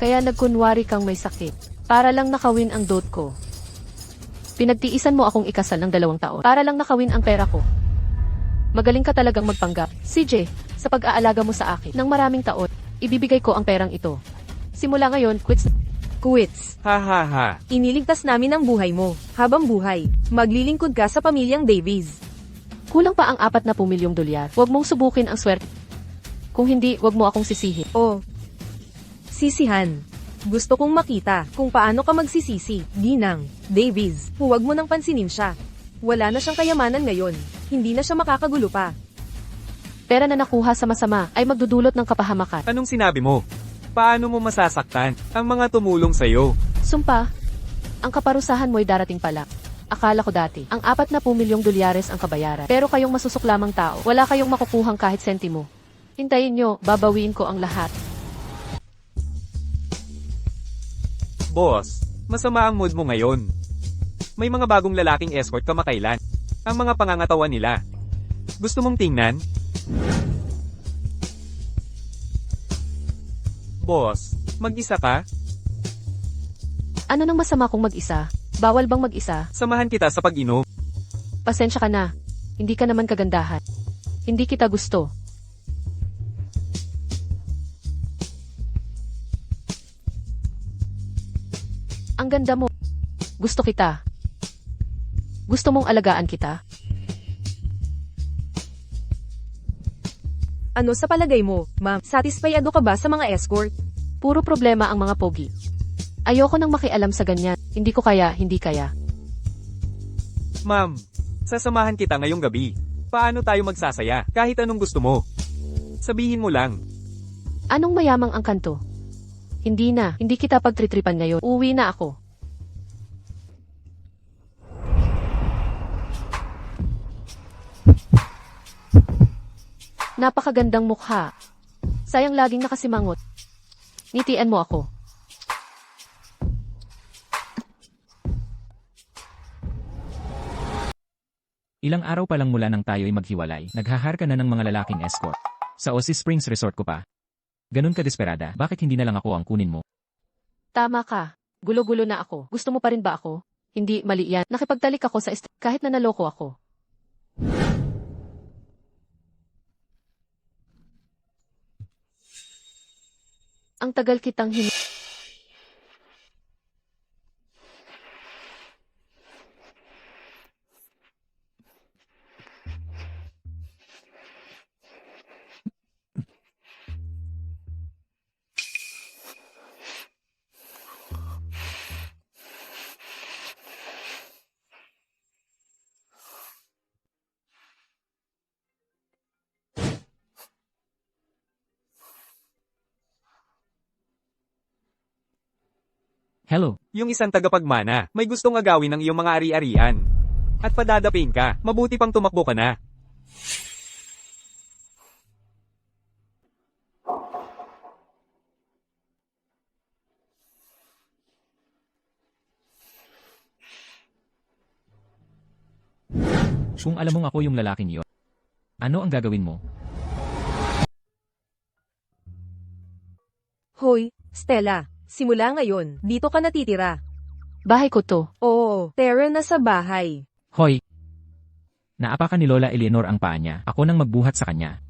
Kaya nagkunwari kang may sakit. Para lang nakawin ang dot ko. Pinagtiisan mo akong ikasal ng 2 taon. Para lang nakawin ang pera ko. Magaling ka talagang magpanggap. CJ, sa pag-aalaga mo sa akin ng maraming taon, ibibigay ko ang perang ito. Simula ngayon, quits. Quits. Ha ha ha. Iniligtas namin ang buhay mo. Habang buhay, maglilingkod ka sa pamilyang Davies. Kulang pa ang 40 milyong dolyar. Huwag mong subukin ang swerte. Kung hindi, huwag mo akong sisihin. Oh. Sisihan. Gusto kong makita kung paano ka magsisisi. Ginang, Davies, huwag mo nang pansinin siya. Wala na siyang kayamanan ngayon. Hindi na siya makakagulo pa. Pera na nakuha sa masama ay magdudulot ng kapahamakan. Anong sinabi mo? Paano mo masasaktan ang mga tumulong sa'yo? Sumpa, ang kaparusahan mo'y darating pala. Akala ko dati, ang 40 milyong dolyares ang kabayaran. Pero kayong masusuklamang tao, wala kayong makukuhang kahit sentimo. Hintayin nyo, babawiin ko ang lahat. Boss, masama ang mood mo ngayon. May mga bagong lalaking escort kamakailan. Ang mga pangangatawan nila. Gusto mong tingnan? Boss, mag-isa ka? Ano nang masama kung mag-isa? Bawal bang mag-isa? Samahan kita sa pag-inom. Pasensya ka na. Hindi ka naman kagandahan. Hindi kita gusto. Ang ganda mo. Gusto kita. Gusto mong alagaan kita? Ano sa palagay mo, ma'am? Satisfyado ka ba sa mga escort? Puro problema ang mga pogi. Ayoko nang makialam sa ganyan. Hindi ko kaya, hindi kaya. Ma'am, sasamahan kita ngayong gabi. Paano tayo magsasaya? Kahit anong gusto mo. Sabihin mo lang. Anong mayamang ang kanto? Hindi na, hindi kita pagtritripan ngayon. Uwi na ako. Napakagandang mukha. Sayang laging nakasimangot. Ngitian mo ako. Ilang araw pa lang mula nang tayo'y maghiwalay, naghahar ka na ng mga lalaking escort. Sa Oasis Springs Resort ko pa. Ganun ka desperada, bakit hindi na lang ako ang kunin mo? Tama ka. Gulo-gulo na ako. Gusto mo pa rin ba ako? Hindi, mali yan. Nakipagtalik ako sa kahit na naloko ako. Ang tagal kitang Hello, Yung isang tagapagmana, may gustong agawin ng iyong mga ari-arian. At padadapin ka, mabuti pang tumakbo ka na. kung alam mong ako yung lalaking yon, ano ang gagawin mo? Hoy, Stella, simula ngayon, dito ka natitira. bahay ko to. Oo, Tara na sa bahay. Hoy! Naapakan ni Lola Eleanor ang paa niya, ako nang magbuhat sa kanya.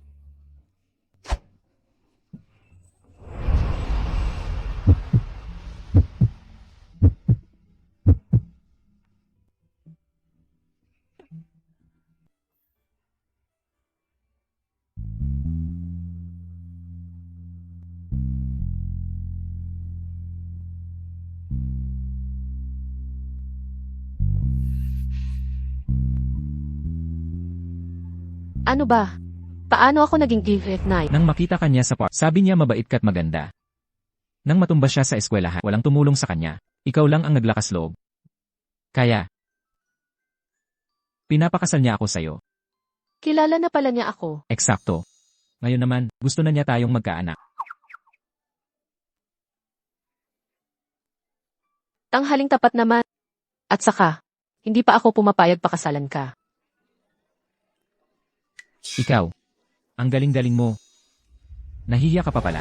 Ano ba? Paano ako naging Gilret Knight? Nang makita kanya sa park, sabi niya mabait ka't maganda. Nang matumba siya sa eskwelahan, walang tumulong sa kanya. Ikaw lang ang naglakas loob. Kaya, pinapakasal niya ako sa'yo. Kilala na pala niya ako. Eksakto. Ngayon naman, gusto na niya tayong magkaanak. Tanghaling tapat naman. At saka, hindi pa ako pumapayag pakasalan ka. Ikaw, ang galing-galing mo. Nahihiya ka pa pala.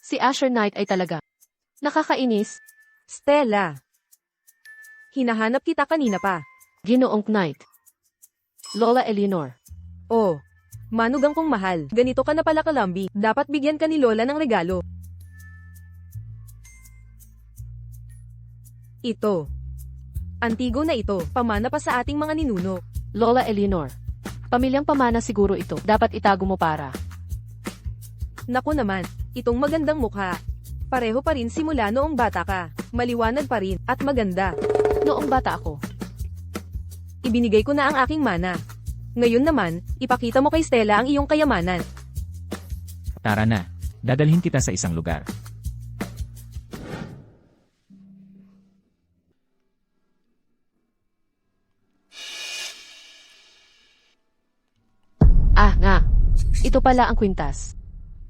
Si Asher Knight ay talaga nakakainis. Stella. Hinahanap kita kanina pa. Ginoong Knight. Lola Eleanor. Oh, manugang kong mahal. Ganito ka na pala kalambi. Dapat bigyan ka ni Lola ng regalo. Ito. Antigo na ito. Pamana pa sa ating mga ninuno. Lola Eleanor. Pamilyang pamana siguro ito. Dapat itago mo para. Naku naman, itong magandang mukha. Pareho pa rin simula noong bata ka. Maliwanag pa rin, at maganda. Noong bata ako. Ibinigay ko na ang aking mana. Ngayon naman, ipakita mo kay Stella ang iyong kayamanan. Tara na, dadalhin kita sa isang lugar. Ah, nga. Ito pala ang kwintas.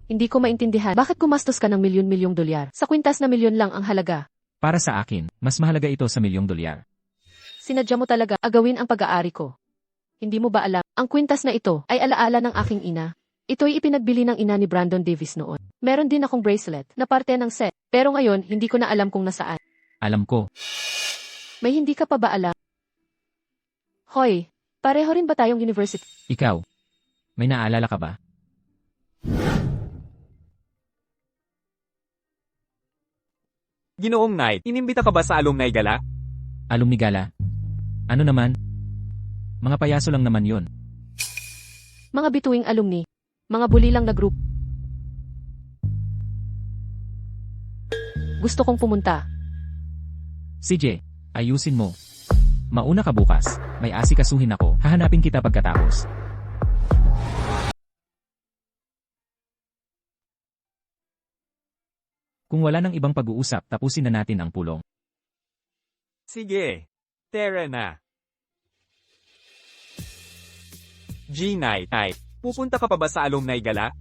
Hindi ko maintindihan bakit gumastos ka ng milyon-milyong dolyar. Sa kwintas na milyon lang ang halaga. Para sa akin, mas mahalaga ito sa $1,000,000. Sinadya mo talaga agawin ang pag-aari ko. Hindi mo ba alam, ang kwintas na ito ay alaala ng aking ina. Ito'y ipinagbili ng ina ni Brandon Davis noon. Meron din akong bracelet na parte ng set. Pero ngayon, hindi ko na alam kung nasaan. Alam ko, May hindi ka pa ba alam? Hoy, pareho rin ba tayong university? ikaw, may naalala ka ba? Ginoong Knight, inimbita ka ba sa alumni gala? Alumni gala? Ano naman? Mga payaso lang naman yun. Mga bituing alumni. Mga buli lang na group. Gusto kong pumunta. CJ, ayusin mo. Mauna ka bukas. May asikasuhin ako. Hahanapin kita pagkatapos. Kung wala nang ibang pag-uusap, tapusin na natin ang pulong. Sige. Tara na. G-Night. Pupunta ka pa ba sa alumni gala?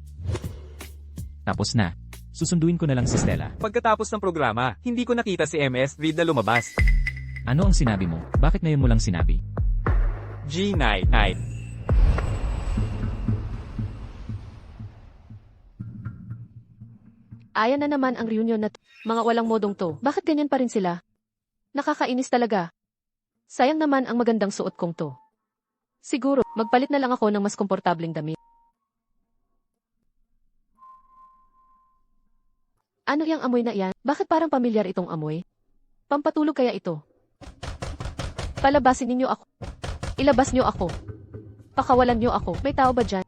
Tapos na. Susunduin ko na lang si Stella. Pagkatapos ng programa, hindi ko nakita si MS Reed na lumabas. Ano ang sinabi mo? Bakit ngayon mo lang sinabi? G-Night. Ayan na naman ang reunion na mga walang modong to. Bakit ganyan pa rin sila? Nakakainis talaga. Sayang naman ang magandang suot kong to. Siguro, magpalit na lang ako ng mas komportableng damit. Ano yung amoy na iyan? Bakit parang pamilyar itong amoy? Pampatulog kaya ito? Palabasin ninyo ako. Ilabas nyo ako. Pakawalan nyo ako. May tao ba dyan?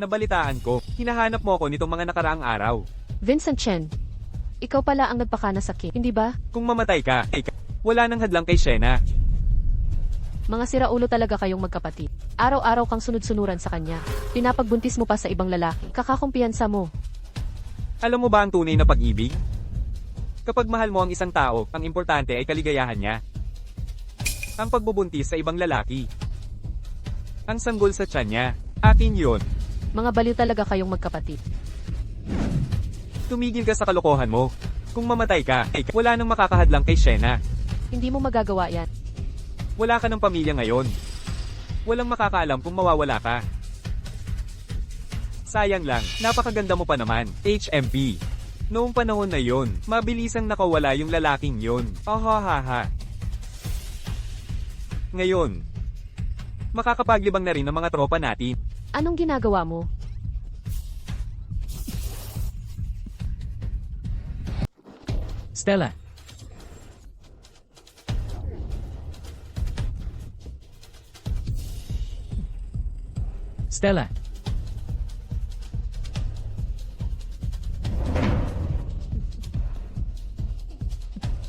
Nabalitaan ko, hinahanap mo ako nitong mga nakaraang araw. Vincent Chen. Ikaw pala ang nagpakana sa Kim, hindi ba? Kung mamatay ka, wala nang hadlang kay Shena. Mga siraulo talaga kayong magkapatid. Araw-araw kang sunod-sunuran sa kanya. Pinapagbuntis mo pa sa ibang lalaki. Kakakumpiyansa mo. Alam mo ba ang tunay na pag-ibig? Kapag mahal mo ang isang tao, ang importante ay kaligayahan niya. Ang pagbubuntis sa ibang lalaki. Ang sanggol sa tiyan niya, akin yun. Mga baliw talaga kayong magkapatid. Tumigil ka sa kalokohan mo. Kung mamatay ka, wala nang makakahadlang kay Shena. Hindi mo magagawa yan. Wala ka ng pamilya ngayon. Walang makakaalam kung mawawala ka. Sayang lang, napakaganda mo pa naman, HMP. Noong panahon na yon, mabilisang nakawala yung lalaking yon. Ahahaha. Ngayon, makakapaglibang na rin ng mga tropa natin. Anong ginagawa mo? Stella! Stella!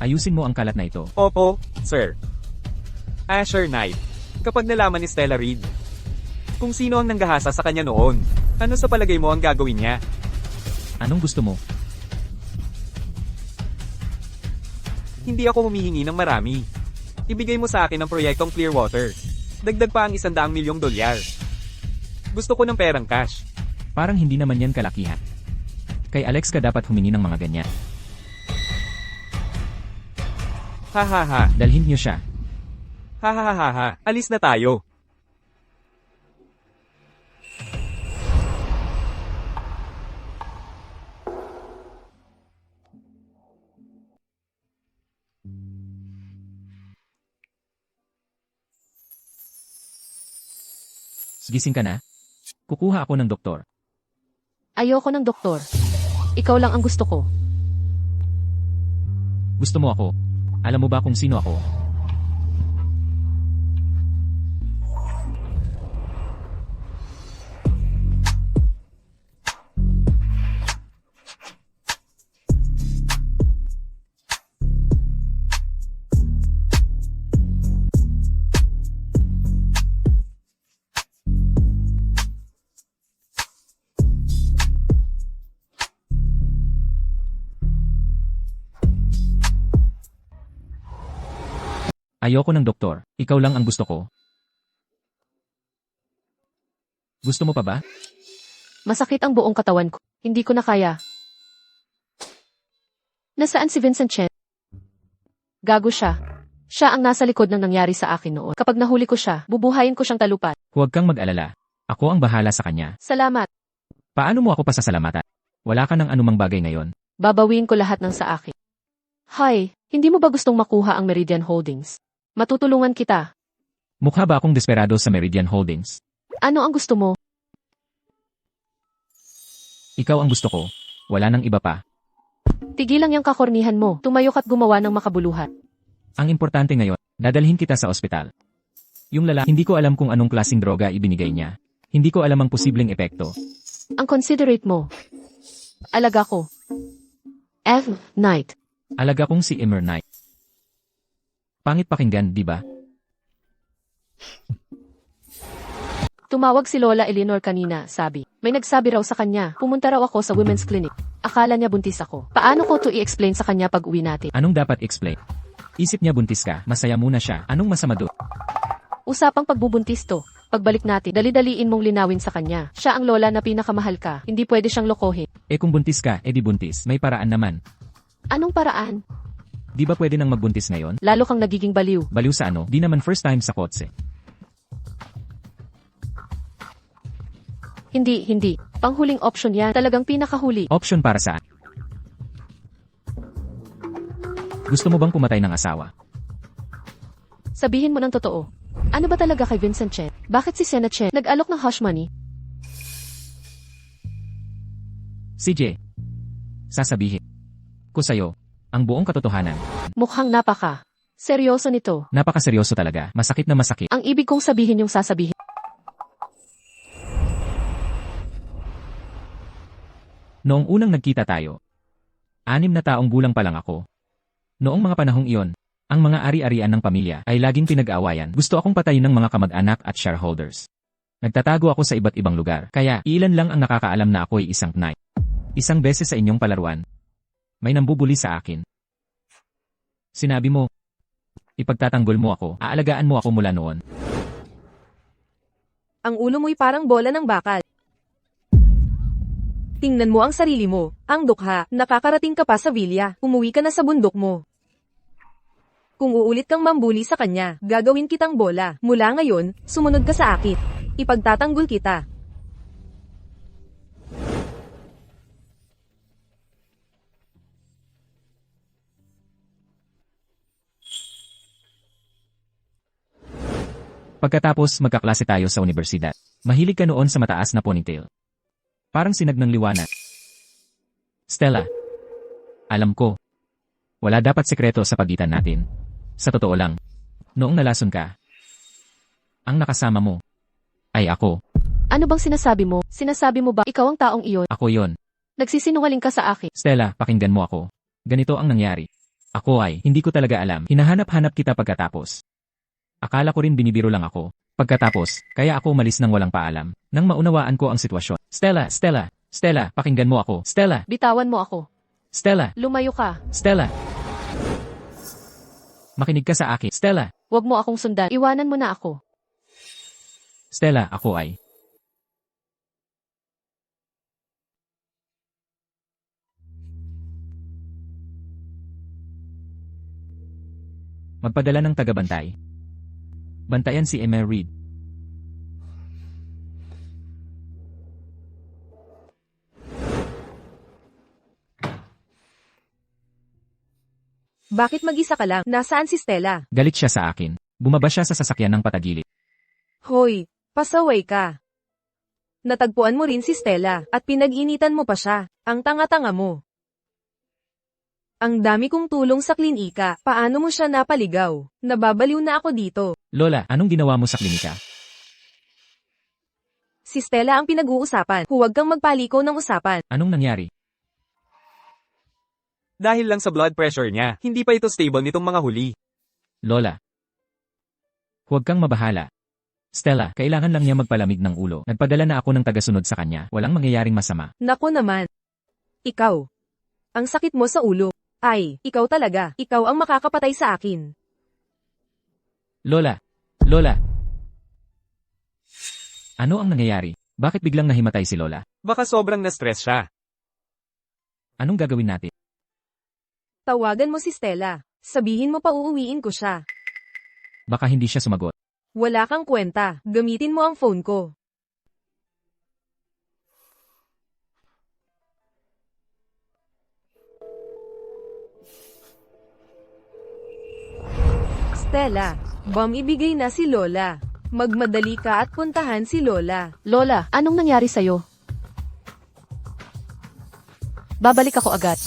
Ayusin mo ang kalat na ito. Opo, sir. Asher Knight. Kapag nalaman ni Stella Reed kung sino ang nanggahasa sa kanya noon, ano sa palagay mo ang gagawin niya? Anong gusto mo? Hindi ako humihingi ng marami. Ibigay mo sa akin ang proyektong Clearwater. Dagdag pa ang $100 milyong. Gusto ko ng perang cash. Parang hindi naman yan kalakihan. Kay Alex ka dapat humingi ng mga ganyan. Ha ha ha. Dalhin niyo siya. Ha ha ha ha ha. Alis na tayo. Gising ka na? Kukuha ako ng doktor. Ayoko ng doktor. Ikaw lang ang gusto ko. Gusto mo ako? Alam mo ba kung sino ako? Ayoko ng doktor. Ikaw lang ang gusto ko. Gusto mo pa ba? Masakit ang buong katawan ko. Hindi ko na kaya. Nasaan si Vincent Chen? Gago siya. Siya ang nasa likod ng nangyari sa akin noon. Kapag nahuli ko siya, bubuhayin ko siyang talupan. Huwag kang mag-alala. Ako ang bahala sa kanya. Salamat. Paano mo ako pasasalamatan? Wala ka ng anumang bagay ngayon. Babawiin ko lahat ng sa akin. Hi, hindi mo ba gustong makuha ang Meridian Holdings? Matutulungan kita. Mukha ba akong desperado sa Meridian Holdings? Ano ang gusto mo? Ikaw ang gusto ko. Wala nang iba pa. Tigilan yung kakornihan mo. Tumayok at gumawa ng makabuluhan. Ang importante ngayon, dadalhin kita sa ospital. Yung lalaki, hindi ko alam kung anong klaseng droga ibinigay niya. Hindi ko alam ang posibleng epekto. Ang considerate mo. Alaga ko. F. Knight. Alaga kong si Emmer Knight. Pangit pakinggan, di ba? Tumawag si Lola Eleanor kanina, sabi. May nagsabi raw sa kanya, pumunta raw ako sa women's clinic. Akala niya buntis ako. Paano ko to i-explain sa kanya pag uwi natin? Anong dapat explain? Isip niya buntis ka, masaya muna siya. Anong masama doon? Usapang pagbubuntis to. Pagbalik natin, dali-daliin mong linawin sa kanya. Siya ang lola na pinakamahal ka. Hindi pwede siyang lokohin. Kung buntis ka, di buntis. May paraan naman. Anong paraan? Di ba pwede nang magbuntis ngayon? Lalo kang nagiging baliw. Baliw sa ano? Di naman first time sa kotse. Hindi. Panghuling option yan. Talagang pinakahuli. Option para saan? Gusto mo bang pumatay ng asawa? Sabihin mo ng totoo. Ano ba talaga kay Vincent Chen? Bakit si Sena Chen nag-alok ng hush money? CJ, sasabihin ko sa'yo ang buong katotohanan. Mukhang napaka. Seryoso nito. Napakaseryoso talaga. Masakit na masakit. Ang ibig kong sabihin yung sasabihin. Noong unang nagkita tayo, 6 na taong gulang pa lang ako. Noong mga panahong iyon, ang mga ari-arian ng pamilya ay laging pinag-aawayan. Gusto akong patayin ng mga kamag-anak at shareholders. Nagtatago ako sa iba't ibang lugar, kaya ilan lang ang nakakaalam na ako ay isang knight. Isang beses sa inyong palaruan, may nambubuli sa akin. Sinabi mo, ipagtatanggol mo ako, aalagaan mo ako mula noon. Ang ulo mo'y parang bola ng bakal. Tingnan mo ang sarili mo, ang dukha, nakakarating ka pa sa villa, umuwi ka na sa bundok mo. Kung uulit kang mambuli sa kanya, gagawin kitang bola. Mula ngayon, sumunod ka sa akin. Ipagtatanggol kita. Pagkatapos magkaklase tayo sa universidad. Mahilig ka noon sa mataas na ponytail. Parang sinag ng liwanag. Stella, alam ko, wala dapat sekreto sa pagitan natin. Sa totoo lang, noong nalason ka, ang nakasama mo ay ako. Ano bang sinasabi mo? Sinasabi mo ba ikaw ang taong iyon? Ako yon. Nagsisinungaling ka sa akin. Stella, pakinggan mo ako. Ganito ang nangyari. Ako ay, hindi ko talaga alam. Hinahanap-hanap kita pagkatapos. Akala ko rin binibiro lang ako. Pagkatapos, kaya ako umalis nang walang paalam. Nang maunawaan ko ang sitwasyon. Stella, Stella, Stella, pakinggan mo ako. Stella, Bitawan mo ako. Stella, Lumayo ka. Stella. Makinig ka sa akin. Stella, Huwag mo akong sundan. Iwanan mo na ako. Stella, ako ay. Magpadala ng tagabantay. Bantayan si Emma Reed. Bakit mag-isa ka lang? Nasaan si Stella? Galit siya sa akin. Bumaba siya sa sasakyan ng patagilid. Hoy, pasaway ka. Natagpuan mo rin si Stella, at pinag-initan mo pa siya. Ang tanga-tanga mo. Ang dami kong tulong sa klinika. Paano mo siya napaligaw? Nababaliw na ako dito. Lola, anong ginawa mo sa klinika? Si Stella ang pinag-uusapan. Huwag kang magpaliko ng usapan. Anong nangyari? Dahil lang sa blood pressure niya, hindi pa ito stable nitong mga huli. Lola. Huwag kang mabahala. Stella, kailangan lang niya magpalamig ng ulo. Nagpadala na ako ng tagasunod sa kanya. Walang mangyayaring masama. Naku naman. Ikaw. Ang sakit mo sa ulo. Ay, ikaw talaga. Ikaw ang makakapatay sa akin. Lola. Lola. Ano ang nangyayari? Bakit biglang nahimatay si Lola? Baka sobrang na-stress siya. Anong gagawin natin? Tawagan mo si Stella. Sabihin mo pa uuwiin ko siya. Baka hindi siya sumagot. Wala kang kwenta. Gamitin mo ang phone ko. Stella, ibigay na si Lola. Magmadali ka at puntahan si Lola. Lola, anong nangyari sa'yo? Babalik ako agad.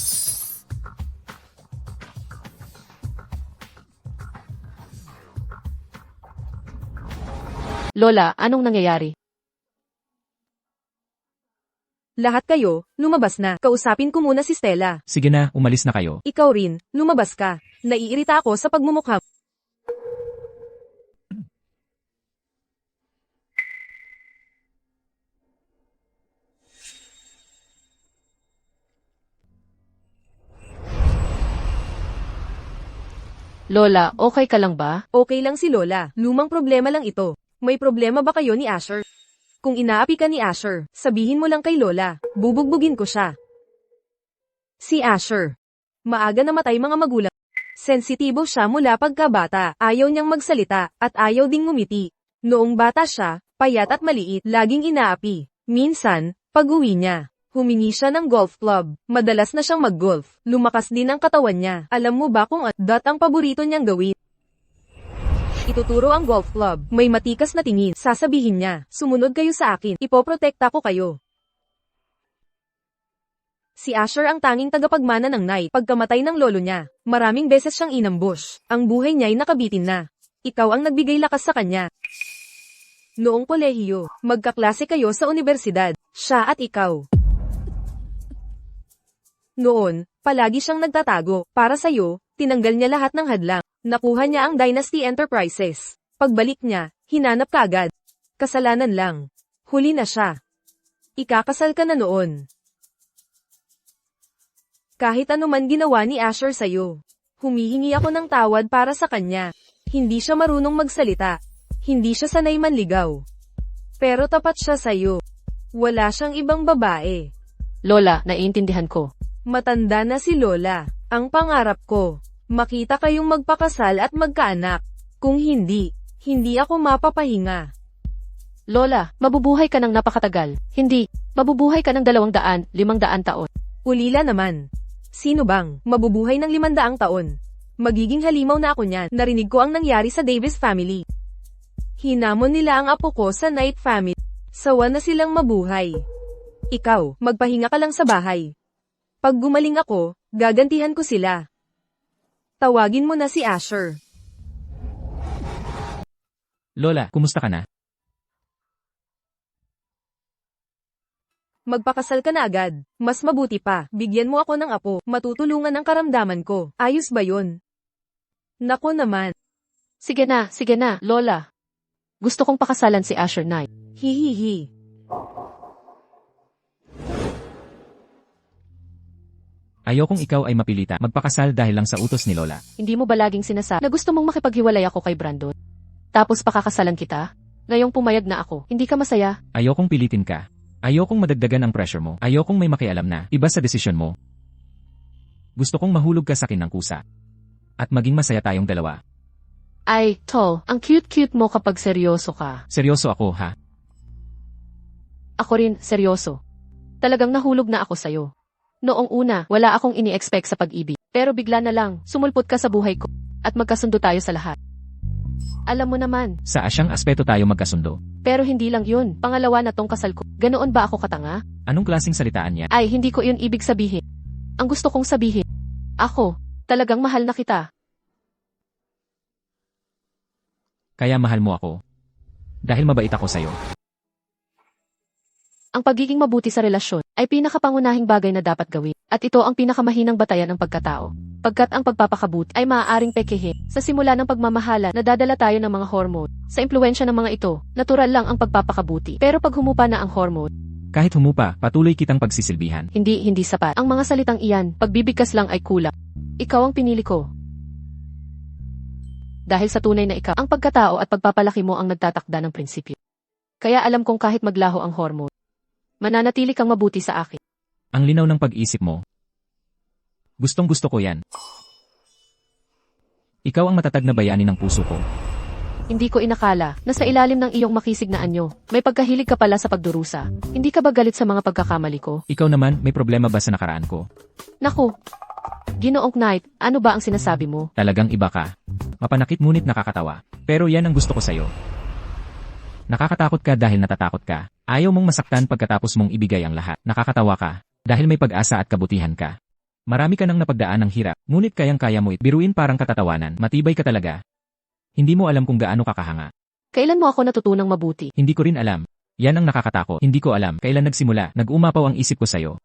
Lola, anong nangyayari? Lahat kayo, lumabas na. Kausapin ko muna si Stella. Sige na, umalis na kayo. Ikaw rin, lumabas ka. Naiirita ako sa pagmumukha. Lola, okay ka lang ba? Okay lang si Lola. Lumang problema lang ito. May problema ba kayo ni Asher? Kung inaapi ka ni Asher, sabihin mo lang kay Lola. Bubugbugin ko siya. Si Asher. Maaga namatay mga magulang. Sensitibo siya mula pagkabata. Ayaw niyang magsalita, at ayaw ding ngumiti. Noong bata siya, payat at maliit, laging inaapi. Minsan, pag-uwi niya, humingi siya ng golf club. Madalas na siyang mag-golf. Lumakas din ang katawan niya. Alam mo ba kung ang paborito niyang gawin? Ituturo ang golf club. May matikas na tingin. Sasabihin niya, sumunod kayo sa akin. Ipoprotekta ko kayo. Si Asher ang tanging tagapagmana ng Knight. Pagkamatay ng lolo niya, maraming beses siyang inambush. Ang buhay niya ay nakabitin na. Ikaw ang nagbigay lakas sa kanya. Noong kolehiyo, magkaklase kayo sa universidad. Siya at ikaw. Noon, palagi siyang nagtatago. Para sa'yo, tinanggal niya lahat ng hadlang. Nakuha niya ang Dynasty Enterprises. Pagbalik niya, hinanap ka agad. Kasalanan lang. Huli na siya. Ikakasal ka na noon. Kahit anuman ginawa ni Asher sa'yo. Humihingi ako ng tawad para sa kanya. Hindi siya marunong magsalita. Hindi siya sanay manligaw. Pero tapat siya sa'yo. Wala siyang ibang babae. Lola, naiintindihan ko. Matanda na si Lola. Ang pangarap ko, makita kayong magpakasal at magkaanak. Kung hindi, hindi ako mapapahinga. Lola, mabubuhay ka ng napakatagal. Hindi, mabubuhay ka ng 200, 500 taon. Ulila naman. Sino bang mabubuhay ng 500 taon? Magiging halimaw na ako niyan. Narinig ko ang nangyari sa Davis family. Hinamon nila ang apo ko sa Knight family. Sawa na silang mabuhay. Ikaw, magpahinga ka lang sa bahay. Pag gumaling ako, gagantihan ko sila. Tawagin mo na si Asher. Lola, kumusta ka na? Magpakasal ka na agad. Mas mabuti pa, bigyan mo ako ng apo, matutulungan ang karamdaman ko. Ayos ba yun? Nako naman. Sige na, Lola. Gusto kong pakasalan si Asher Knight. Hihihi. Ayokong ikaw ay mapilita magpakasal dahil lang sa utos ni Lola. Hindi mo ba laging sinasabi na gusto mong makipaghiwalay ako kay Brandon? Tapos pakakasalan kita? Ngayong pumayag na ako, hindi ka masaya? Ayokong pilitin ka. Ayokong madagdagan ang pressure mo. Ayokong may makialam na iba sa desisyon mo. Gusto kong mahulog ka sa akin ng kusa. At maging masaya tayong dalawa. Ay, tol, ang cute-cute mo kapag seryoso ka. Seryoso ako, ha? Ako rin, seryoso. Talagang nahulog na ako sa'yo. Noong una, wala akong ini-expect sa pag-ibig. Pero bigla na lang, sumulpot ka sa buhay ko. At magkasundo tayo sa lahat. Alam mo naman, Sa asyang aspeto tayo magkasundo. pero hindi lang yun. Pangalawa na tong kasal ko. Ganoon ba ako katanga? Anong klaseng salitaan niya? Ay, hindi ko yun ibig sabihin. Ang gusto kong sabihin. Ako, talagang mahal na kita. Kaya mahal mo ako. Dahil mabait ako sa'yo. Ang pagiging mabuti sa relasyon ay pinakapangunahing bagay na dapat gawin. At ito ang pinakamahinang batayan ng pagkatao. Pagkat ang pagpapakabuti ay maaaring pekehin. Sa simula ng pagmamahala, nadadala tayo ng mga hormone. Sa impluensya ng mga ito, natural lang ang pagpapakabuti. Pero pag humupa na ang hormone, Kahit humupa, patuloy kitang pagsisilbihan. hindi sapat. Ang mga salitang iyan, pagbibigkas lang ay kulang. Ikaw ang pinili ko. Dahil sa tunay na ikaw, ang pagkatao at pagpapalaki mo ang nagtatakda ng prinsipyo. Kaya alam kong kahit maglaho ang hormone, mananatili kang mabuti sa akin. Ang linaw ng pag-isip mo. Gustong gusto ko yan. Ikaw ang matatag na bayani ng puso ko. Hindi ko inakala na sa ilalim ng iyong makisig na anyo, may pagkahilig ka pala sa pagdurusa. Hindi ka ba galit sa mga pagkakamali ko? Ikaw naman, may problema ba sa nakaraan ko? Naku! Ginoong Knight, ano ba ang sinasabi mo? Talagang iba ka. Mapanakit ngunit nakakatawa. Pero yan ang gusto ko sa'yo. Nakakatakot ka dahil natatakot ka. Ayaw mong masaktan pagkatapos mong ibigay ang lahat. Nakakatawa ka dahil may pag-asa at kabutihan ka. Marami ka nang napagdaan ng hirap, ngunit kayang-kaya mo biruin parang katatawanan. Matibay ka talaga. Hindi mo alam kung gaano kakahanga. Kailan mo ako natutunang mabuti? Hindi ko rin alam. Yan ang nakakatakot. Hindi ko alam kailan nagsimula. Nag-umapaw ang isip ko sa'yo.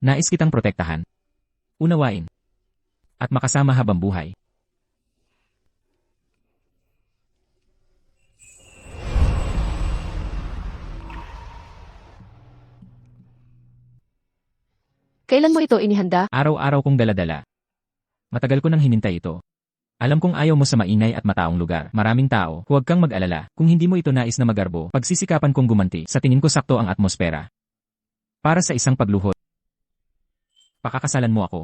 Nais kitang protektahan. Unawain. At makasama habang buhay. Kailan mo ito inihanda? Araw-araw kong daladala. Matagal ko nang hinintay ito. Alam kong ayaw mo sa maingay at mataong lugar. Maraming tao, huwag kang mag-alala. Kung hindi mo ito nais na magarbo, pagsisikapan kong gumanti. Sa tingin ko sakto ang atmosfera. Para sa isang pagluhod. Pakakasalan mo ako.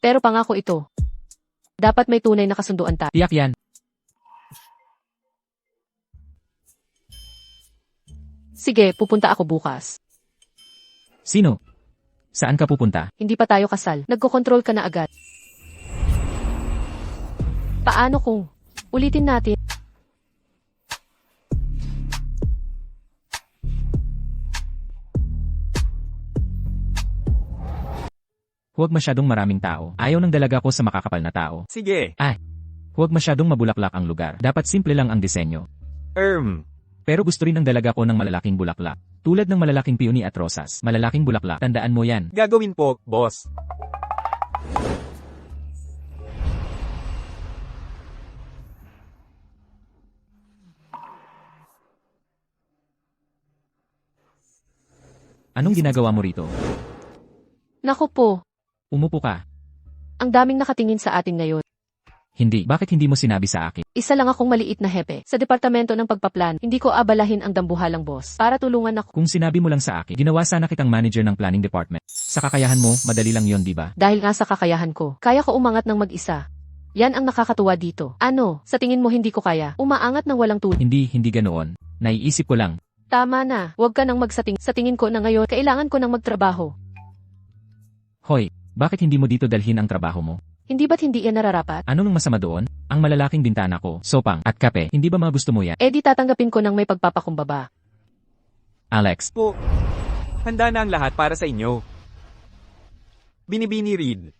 Pero pangako ito. Dapat may tunay na kasunduan tayo. Tiyak yan. Sige, pupunta ako bukas. Sino? Saan ka pupunta? Hindi pa tayo kasal. Nagkokontrol ka na agad. Paano kung ulitin natin? Huwag masyadong maraming tao. Ayaw ng dalaga ko sa makakapal na tao. Sige. Huwag masyadong mabulaklak ang lugar. Dapat simple lang ang disenyo. Pero gusto rin ng dalaga ko ng malalaking bulaklak. Tulad ng malalaking peony at rosas. Malalaking bulaklak. Tandaan mo yan. Gagawin po, boss. Anong ginagawa mo rito? Naku po, Umupo ka. ang daming nakatingin sa atin ngayon. Hindi. Bakit hindi mo sinabi sa akin? Isa lang akong maliit na hepe. Sa departamento ng pagpaplan, hindi ko abalahin ang dambuhalang boss para tulungan ako. Kung sinabi mo lang sa akin, ginawa sana kitang manager ng planning department. Sa kakayahan mo, madali lang yon, di ba? Dahil nga sa kakayahan ko, kaya ko umangat ng mag-isa. Yan ang nakakatuwa dito. Ano, sa tingin mo hindi ko kaya? Umaangat ng walang tulong. Hindi ganoon. Naiisip ko lang. Tama na, huwag ka nang magsating. Sa tingin ko na ngayon, kailangan ko nang magtrabaho. Hoy, bakit hindi mo dito dalhin ang trabaho mo? Hindi ba't hindi yan nararapat? Anong masama doon? Ang malalaking bintana ko, sopang, at kape, hindi ba mga gusto mo yan? Eh di tatanggapin ko ng may pagpapakumbaba. Alex, Po. Handa na ang lahat para sa inyo. Binibini Reed.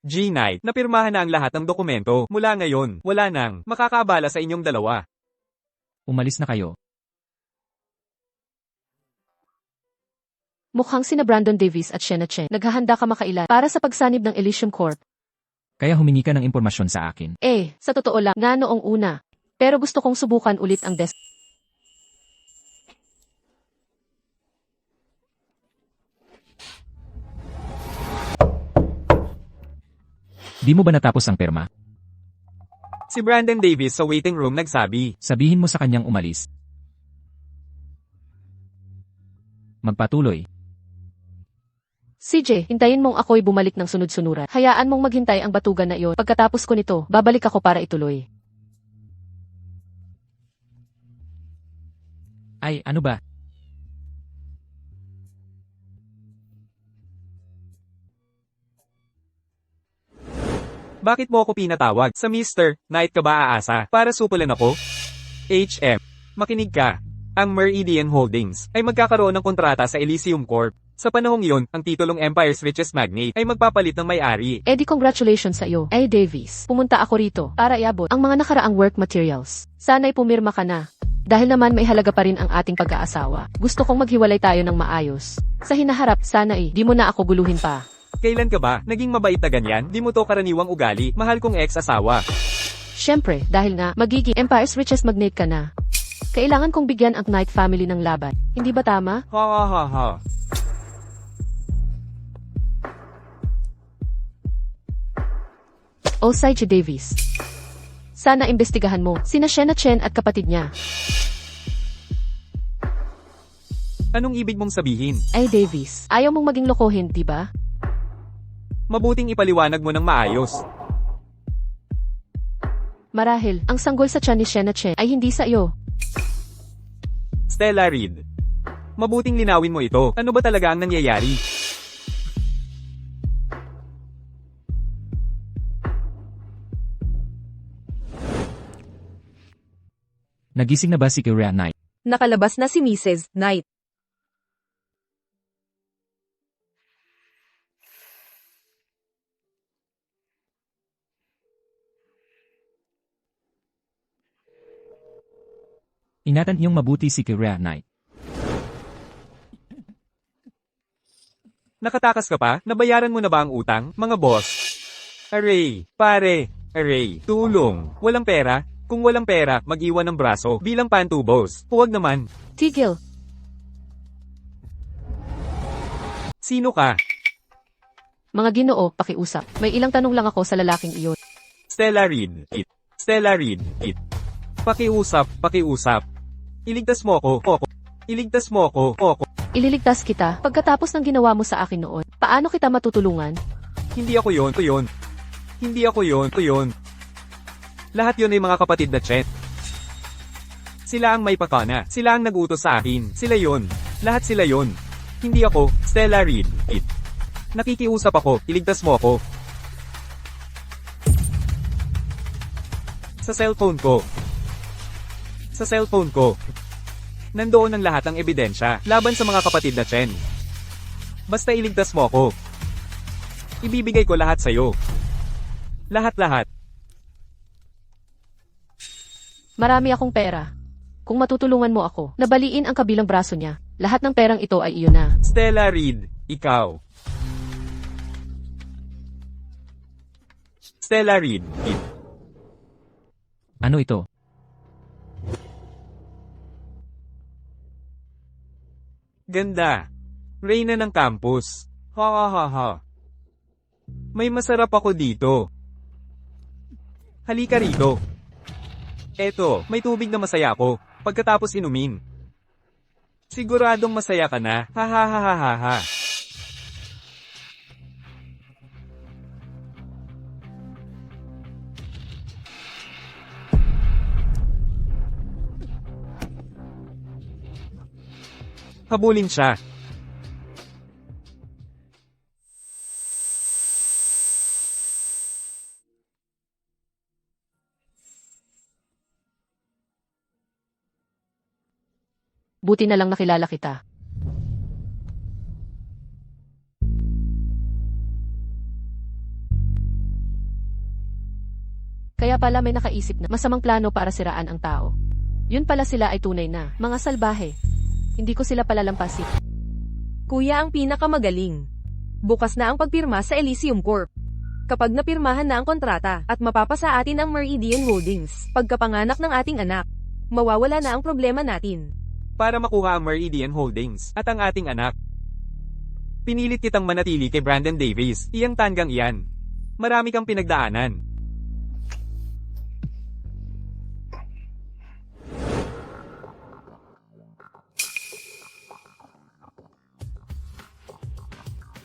G-Night, napirmahan na ang lahat ng dokumento. Mula ngayon, wala nang makakaabala sa inyong dalawa. Umalis na kayo. Mukhang sina Brandon Davis at Sienna Chen naghahanda ka makailan para sa pagsanib ng Elysium Corp. Kaya humingi ka ng impormasyon sa akin. Sa totoo lang, nga noong una. Pero gusto kong subukan ulit ang desk. Di mo ba natapos ang perma? Si Brandon Davis sa waiting room nagsabi. Sabihin mo sa kanyang umalis. Magpatuloy. CJ, hintayin mong ako'y bumalik ng sunod-sunuran. Hayaan mong maghintay ang batugan na iyon. Pagkatapos ko nito, babalik ako para ituloy. Ay, ano ba? Bakit mo ako pinatawag? Sa Mr. Knight ka ba aasa? Para supulan ako? HM. Makinig ka. Ang Meridian Holdings ay magkakaroon ng kontrata sa Elysium Corp. Sa panahong iyon, ang titulong Empire's Richest Magnate ay magpapalit ng may-ari. Di congratulations sa iyo. Davis, pumunta ako rito para iabot ang mga nakaraang work materials. Sana'y pumirma ka na. Dahil naman may halaga pa rin ang ating pag-aasawa. Gusto kong maghiwalay tayo ng maayos. Sa hinaharap, sana di mo na ako guluhin pa. Kailan ka ba naging mabait na ganyan? Di mo to karaniwang ugali, mahal kong ex-asawa. Siyempre, dahil nga magiging Empire's Richest Magnate ka na. Kailangan kong bigyan ang Knight family ng laban. Hindi ba tama? Ha ha ha ha. CJ Davis. Sana imbestigahan mo sina Sienna Chen at kapatid niya. Anong ibig mong sabihin? Davis, ayaw mong maging lokohin, di ba? Mabuting ipaliwanag mo ng maayos. Marahil, ang sanggol sa tiyan ni Sienna Chen ay hindi sa iyo. Stella Reed. Mabuting linawin mo ito. Ano ba talaga ang nangyayari? Nagising na ba si Kyria Knight? Nakalabas na si Mrs. Knight. Ingatan niyong mabuti si Kyria Knight. Nakatakas ka pa? Nabayaran mo na ba ang utang, mga boss? Aray, pare, aray, tulong. Walang pera? Kung walang pera, mag-iwan ng braso bilang pantubos. Huwag naman. Tigil. Sino ka? Mga Ginoo, pakiusap. May ilang tanong lang ako sa lalaking iyon. Stella Reed. It. Stella Reed. It. Pakiusap, pakiusap. Iligtas mo ako. Iligtas mo ako. Ililigtas kita pagkatapos ng ginawa mo sa akin noon. Paano kita matutulungan? Hindi ako yon. Hindi ako yon. Lahat yon ay mga kapatid na Chen. Sila ang may pakana. Sila ang nag-utos sa akin. Sila yon. Lahat sila yon. Hindi ako, Stella Reed. It. Nakikiusap ako. Iligtas mo ako. Sa cellphone ko. Sa cellphone ko. Nandoon ang lahat ng ebidensya laban sa mga kapatid na Chen. Basta iligtas mo ako. Ibibigay ko lahat sa'yo. Lahat-lahat. Marami akong pera. Kung matutulungan mo ako, nabaliin ang kabilang braso niya. Lahat ng perang ito ay iyon na. Stella Reed, ikaw. Stella Reed. Ano ito? Ganda. Reyna ng campus. Ha ha ha ha. May masarap ako dito. Halika rito. Eto, may tubig na masaya ako. Pagkatapos inumin. Siguradong masaya ka na. Ha ha ha ha ha ha. Habulin siya. Buti na lang nakilala kita. Kaya pala may nakaisip na masamang plano para siraan ang tao. Yun pala sila ay tunay na mga salbahe. Hindi ko sila palalampasin. Kuya ang pinakamagaling. Bukas na ang pagpirma sa Elysium Corp. Kapag napirmahan na ang kontrata at mapapasa atin ang Meridian Holdings, pagkapanganak ng ating anak, mawawala na ang problema natin. Para makuha ang Meridian Holdings at ang ating anak. Pinilit kitang manatili kay Brandon Davis, iyang tanggang iyan. Marami kang pinagdaanan.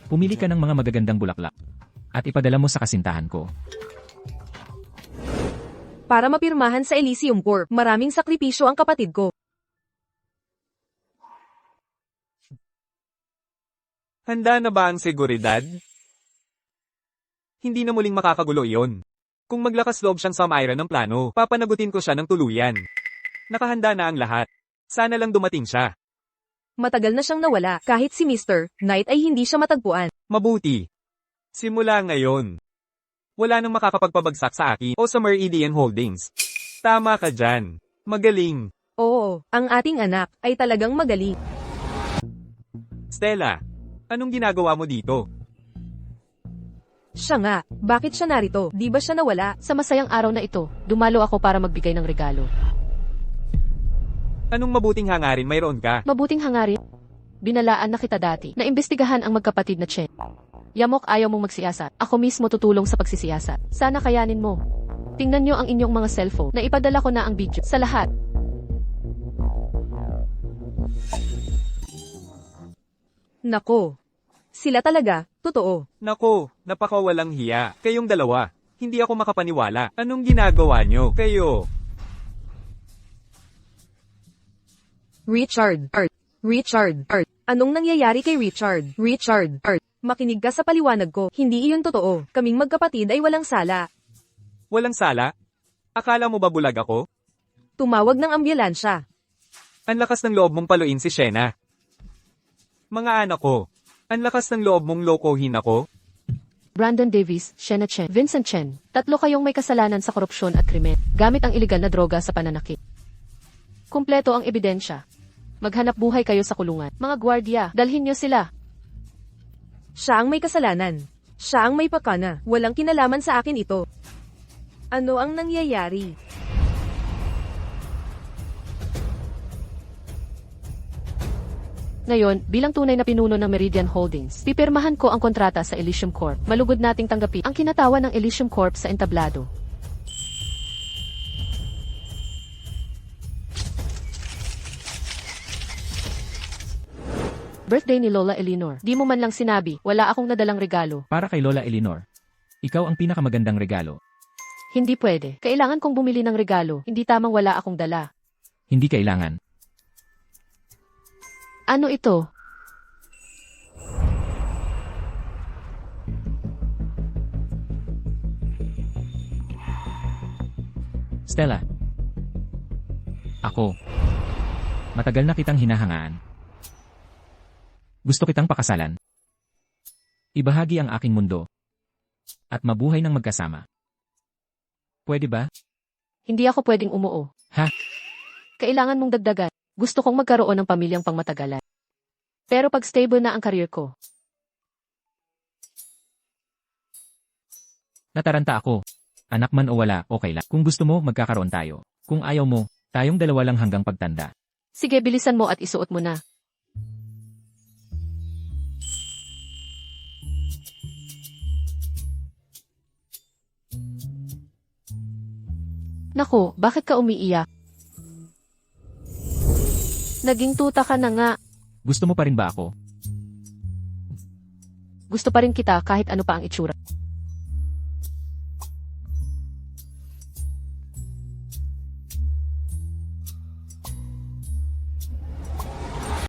Pumili ka ng mga magagandang bulaklak. At ipadala mo sa kasintahan ko. Para mapirmahan sa Elysium Corp, maraming sakripisyo ang kapatid ko. Handa na ba ang seguridad? Hindi na muling makakagulo iyon. Kung maglakas loob siyang sumairan ng plano, papanagutin ko siya ng tuluyan. Nakahanda na ang lahat. Sana lang dumating siya. Matagal na siyang nawala, kahit si Mr. Knight ay hindi siya matagpuan. Mabuti. Simula ngayon. Wala nang makakapagpabagsak sa akin o sa Meridian Holdings. Tama ka dyan. Magaling. Oo, ang ating anak ay talagang magaling. Stella, anong ginagawa mo dito? Siya nga, bakit siya narito? Di ba siya nawala? Sa masayang araw na ito, dumalo ako para magbigay ng regalo. Anong mabuting hangarin mayroon ka? Mabuting hangarin. Binalaan na kita dati na imbestigahan ang magkapatid na Chen. Yamok ayaw mong magsiyasat. Ako mismo tutulong sa pagsisiyasat. Sana kayanin mo. Tingnan nyo ang inyong mga cellphone na ipadala ko na ang video sa lahat. Nako. Sila talaga, totoo. Nako, napakawalang hiya. Kayong dalawa. Hindi ako makapaniwala. Anong ginagawa nyo? Kayo. Richard. Anong nangyayari kay Richard? Makinig ka sa paliwanag ko. Hindi iyon totoo. Kaming magkapatid ay walang sala. Walang sala? Akala mo ba bulag ako? Tumawag ng ambulansya. Ang lakas ng loob mong paluin si Shena. Mga anak ko, ang lakas ng loob mong lokohin ako? Brandon Davis, Shena Chen, Vincent Chen. Tatlo kayong may kasalanan sa korupsyon at krimen, gamit ang ilegal na droga sa pananakit. Kumpleto ang ebidensya. Maghanap buhay kayo sa kulungan. Mga gwardiya, dalhin niyo sila. Siya ang may kasalanan. Siya ang may pakana. Walang kinalaman sa akin ito. Ano ang nangyayari? Ngayon, bilang tunay na pinuno ng Meridian Holdings, pipirmahan ko ang kontrata sa Elysium Corp. Malugod nating tanggapin ang kinatawan ng Elysium Corp sa entablado. Birthday ni Lola Eleanor. Di mo man lang sinabi, wala akong nadalang regalo. Para kay Lola Eleanor. Ikaw ang pinakamagandang regalo. Hindi pwede. Kailangan kong bumili ng regalo. Hindi tamang wala akong dala. Hindi kailangan. Ano ito? Stella. Ako. Matagal na kitang hinahangaan. Gusto kitang pakasalan. Ibahagi ang aking mundo. At mabuhay ng magkasama. Pwede ba? Hindi ako pwedeng umuo. Ha? Kailangan mong dagdagan. Gusto kong magkaroon ng pamilyang pangmatagalan. Pero pag stable na ang career ko, Nataranta ako. Anak man o wala, okay lang. Kung gusto mo, magkakaroon tayo. Kung ayaw mo, tayong dalawa lang hanggang pagtanda. sige bilisan mo at isuot mo na. Naku, bakit ka umiiyak? Naging tuta ka na nga. Gusto mo pa rin ba ako? Gusto pa rin kita kahit ano pa ang itsura.